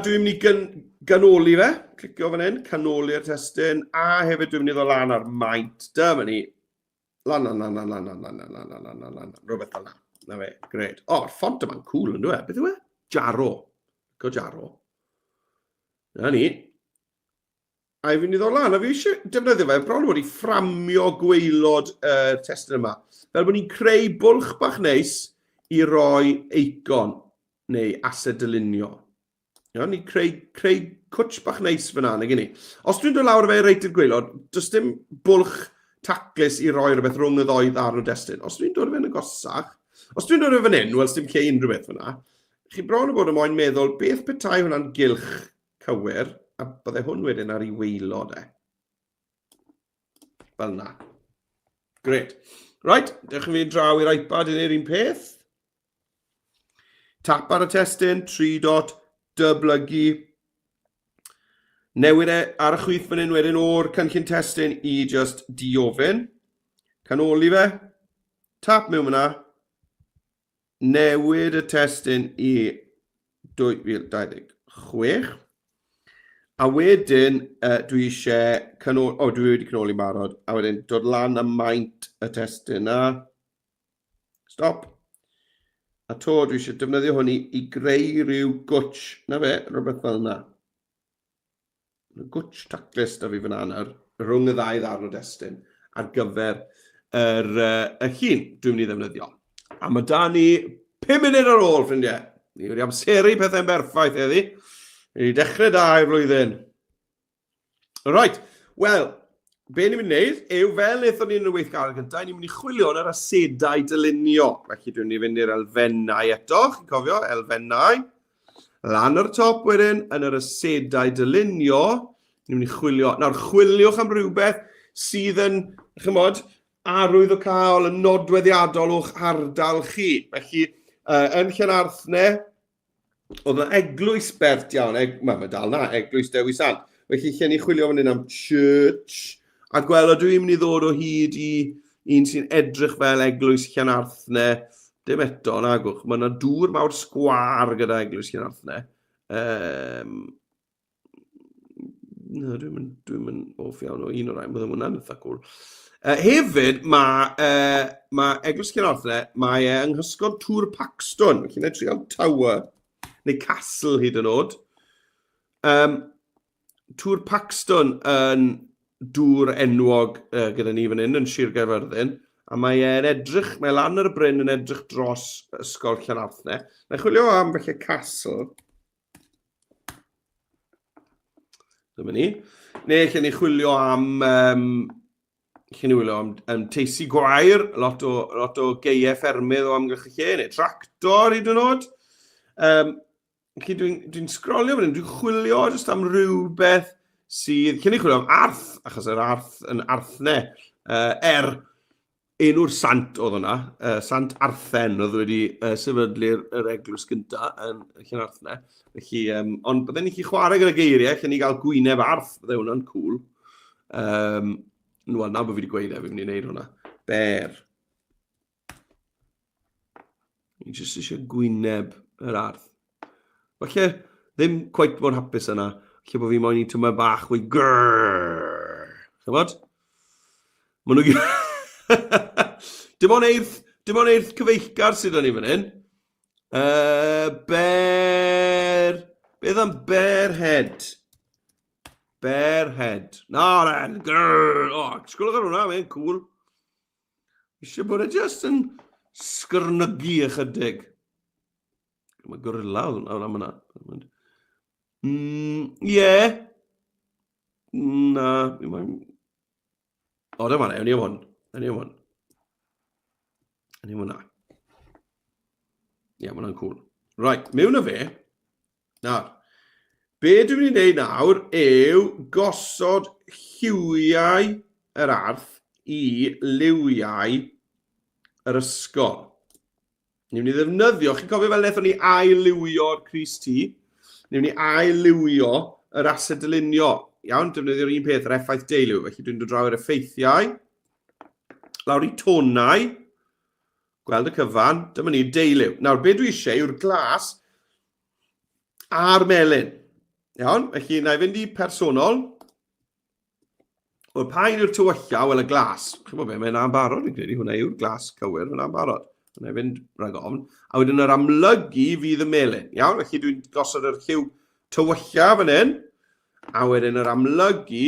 dwi'n mynd i ganoli fe, clicio fan hyn, canoli'r testyn, a hefyd dwi'n mynd i ddod lan ar maint. Dyma ni. Lan. Rhywbeth fel na. Na fe, gred. O, ffont yma'n cool yn dwi e. Beth yw e? Jaro. Go Jaro. Na ni. A i fynd i ddod lan, a fi eisiau defnyddio fe, bron wedi fframio gwaelod y testyn yma. Fel bod ni'n creu bwlch bach neis i roi eicon neu ased dylunio. Ni'n creu cwtch bach neis fyna, neu gynnu. Os dwi'n dod lawr fe reit i'r gwaelod, does dim bwlch taclus i roi rhywbeth rhwng y ddoi ddarn o destyn. Os dwi'n dod fan yn gosach, os dwi'n dod fan hyn, wel, dim lle unrhyw beth fyna, chi bron o bod yn moyn meddwl, beth petai hwnna'n gylch cywir, a byddai hwn wedyn ar ei weilod e. Fel na. Gret. Right, dechrau fi draw i'r iPad i wneud un peth. Tap ar y testyn, 3 dot, dyblygu. Newid e ar y chwith fan hyn wedyn o'r cynllun testyn i just diofyn. Canoli fe. Tap mewn yna. Newid y testyn i 2026. A wedyn dwi eisiau canoli, dwi wedi canoli barod. A wedyn dod lan y maint y testyn na. Stop. A to dwi eisiau defnyddio hwnni i greu rhyw gwtch. Na fe, rhywbeth fel yna. Gwtch taclus da fi fyna nawr, rhwng y ddau ddarn o destyn ar gyfer y llun dwi'n mynd i ddefnyddio. A mae da ni 5 munud ar ôl, ffrindiau. Ni wedi amseru pethau'n berffaith heddi. Ni wedi dechrau da i'r flwyddyn. Right, wel, be ni'n mynd i wneud yw fel wnaethon ni yn y weithgaredd gyntaf, ni'n mynd i chwilio yn yr asedau dylunio. Felly dwi'n mynd i fynd i'r elfennau eto, chi'n cofio, elfennau. Lan ar top wedyn, yn yr asedau dylunio, ni'n mynd i chwilio. Nawr, chwiliwch am rhywbeth sydd yn, chymod, arwydd o cael y nodweddiadol o'ch ardal chi. Felly, yn Llanarthnau, oedd yna eglwys bert iawn, mae dal na, eglwys Dewi Sant. Felly, lle ni chwilio fan hyn am church, a gweld dwi'n mynd i ddod o hyd i un sy'n edrych fel eglwys Llanarthnau. Dim eto, nagwch, mae yna dŵr mawr sgwar gyda eglwys Llanarthnau. Dwi'n mynd off iawn o un o'r rhaid, byddai hwnna'n eitha cool. Hefyd, mae eglwys Llanarthnau, mae yng Nghysgod Tŵr Paxton, felly neu trial tower, neu castle hyd yn oed. Tŵr Paxton yn dŵr enwog gyda ni fan hyn yn Sir Gaerfyrddin. A mae e'n edrych, mae lan ar y bryn yn edrych dros ysgol Llanarthnau. Na chwilio am felly castle. Dyma ni. Neu lle ni chwilio am, teisi gwair, lot o geiau ffermydd o amgylch y lle, neu tractor hyd yn oed. Dwi'n sgrolio fan hyn, dwi'n chwilio jyst am rhywbeth sydd, lle ni chwilio am arth, achos yr arth yn arthnau, enw'r sant oedd hwnna, Sant Arthen oedd wedi sefydlu'r eglwys gyntaf yn Llanarthnau. Felly, ond byddwn ni chi chwarae gyda geiriau, lle ni gael gwyneb arth, bydde hwnna'n cool. Wel, na bod fi wedi gweud fi mynd i wneud hwnna. Ber. Ni jyst eisiau gwyneb yr arth. Felly, ddim cweit mor hapus yna. Felly bod fi moyn i tyma bach o'i grrrr. Chymod? Maen nhw dim ond eirth cyfeillgar sydd yn ni fan hyn. Beth am Bearhead? Bearhead. Na, ren. Sgwylwch ar hwnna, mae'n cool. Eisiau bod e just yn sgyrnygu ychydig. Mae gorilla oedd hwnna. Ie. Na. O, dyma ne, ewn i am hwn. Ie, mae hwnna'n cool. Right, mewn o fe. Nawr, be dwi'n mynd i wneud nawr yw gosod lliwiau yr arth i liwiau yr ysgol. Ni'n mynd i ddefnyddio, chi'n cofio fel wnaethon ni ail-liwio'r Crys T? Ni'n mynd i ail-liwio yr ased dylunio. Iawn, defnyddio'r un peth, yr effaith deiliw. Felly dwi'n dod draw i'r effeithiau. Lawr i tonau, gweld y cyfan, dyma ni deiliw. Nawr, be dwi eisiau yw'r glas a'r melyn. Iawn, felly na i fynd i personol. Wel, pa un yw'r tywylla, wel y glas. Chi'n bod be, mae'n ambarod, fi'n credu, hwnna yw'r glas cywir, mae'n ambarod. Na i fynd rhag ofn. A wedyn yr amlygu fydd y melyn. Iawn, felly dwi'n gosod yr lliw tywylla fan hyn. A wedyn yr amlygu,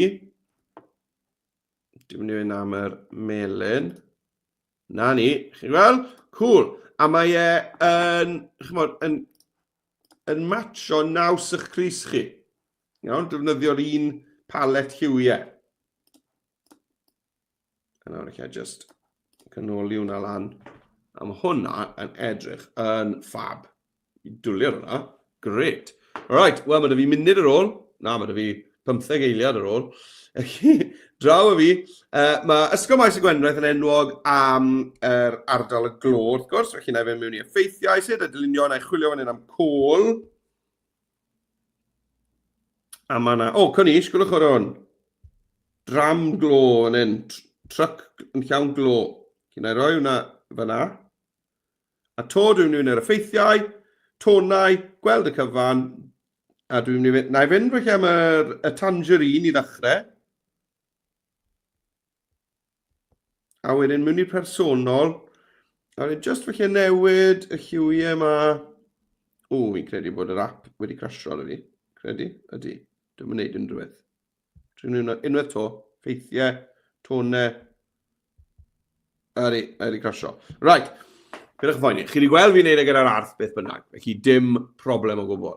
dwi'n mynd i fynd am yr melyn. Na ni, chi'n gweld? Cool. A mae yn matcho naws eich crys chi. Iawn, defnyddio'r un palet lliwiau. A nawr eich just canoli hwnna lan. A mae hwnna yn edrych yn fab. I dwlio hwnna. Great. Alright, wel, mae 'da fi munud ar ôl. Na, mae 'da fi 15 eiliad ar ôl. Draw y fi. Mae Ysgol Maes y Gwendraeth yn enwog am ardal y glo, wrth gwrs. Felly na i fe mewn i effeithiau sydd a dylunio na i chwilio fan hyn am cwl. A mae yna... O, cwnish, gwylwch o'r hwn. Dram glo yn hyn. Truck yn llawn glo. Cyn i roi hwnna fyna. A to dwi'n mynd i'r effeithiau, tonau, gweld y cyfan, a dwi'n mynd i fynd felly am y tangerine i ddechrau. A wedyn mynd i'r personol, a wedyn just felly newid y lliwiau yma. O, fi'n credu bod yr app wedi crasio ar fi. Credu, ydy. Dwi'n mynd wneud unrhyw beth. Dwi'n mynd unwaith to, effeithiau, tonau. Ydy crasio. Right. Gyda'ch ffaini, chi wedi gweld fi'n neud gyda'r arth beth bynnag, felly dim problem o gwbl.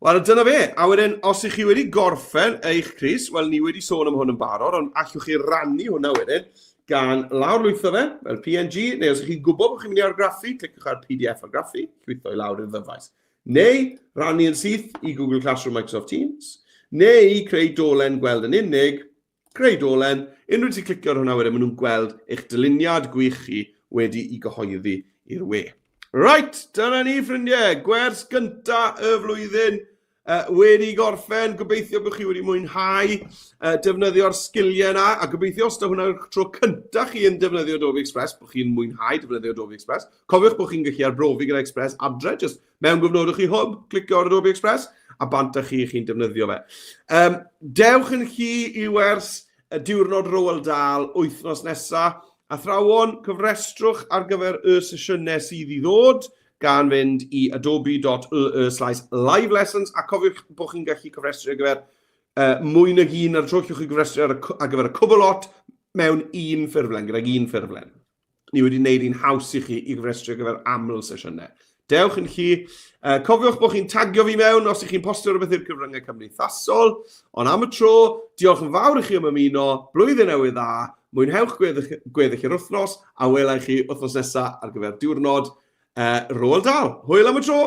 Wel, dyna fe. A wedyn, os ych chi wedi gorffen eich crys, wel, ni wedi sôn am hwn yn barod, ond allwch chi rannu hwnna wedyn gan lawrlwytho fe, fel PNG, neu os ych chi'n gwybod bod chi'n mynd i argraffu, cliciwch ar PDF argraffu, llwytho i lawr i'r ddyfais. Neu, rannu yn syth i Google Classroom Microsoft Teams, neu creu dolen gweld yn unig, creu dolen, unrhyw ti'n clicio ar hwnna wedyn, maen nhw'n gweld eich dyluniad gwych chi wedi i gyhoeddi i'r we. Right, dyna ni ffrindiau, gwers gynta y flwyddyn wedi gorffen, gobeithio bod chi wedi mwynhau defnyddio'r sgiliau yna, a gobeithio os da hwnna'r tro cynta chi yn defnyddio Adobe Express, bod chi'n mwynhau defnyddio Adobe Express. Cofiwch bod chi'n gallu arbrofi gyda Express adre, just mewn gofnodwch chi hwb, clicio ar Adobe Express, a bant â chi'n defnyddio fe. Dewch yn chi i wers diwrnod Roald Dahl wythnos nesaf, a thrawon, cyfrestrwch ar gyfer y sesiynau sydd i ddod gan fynd i adobe.ee/live-lessons a cofiwch bod chi'n gallu cyfrestru ar gyfer mwy nag un ar tro chi'ch chi gyfrestru ar gyfer y cwbl-lot mewn un ffurflen, gydag un ffurflen. Ni wedi gwneud un haws i chi i gyfrestru ar gyfer aml sesiynau. Dewch yn chi, cofiwch bod chi'n tagio fi mewn os ych chi'n postio rhywbeth i'r cyfryngau cymdeithasol, ond am y tro, diolch yn fawr i chi am ymuno, blwyddyn newydd dda, mwynhewch gweddill i'r wythnos, a welai chi wythnos nesaf ar gyfer diwrnod Roald Dahl. Hwyl am y tro!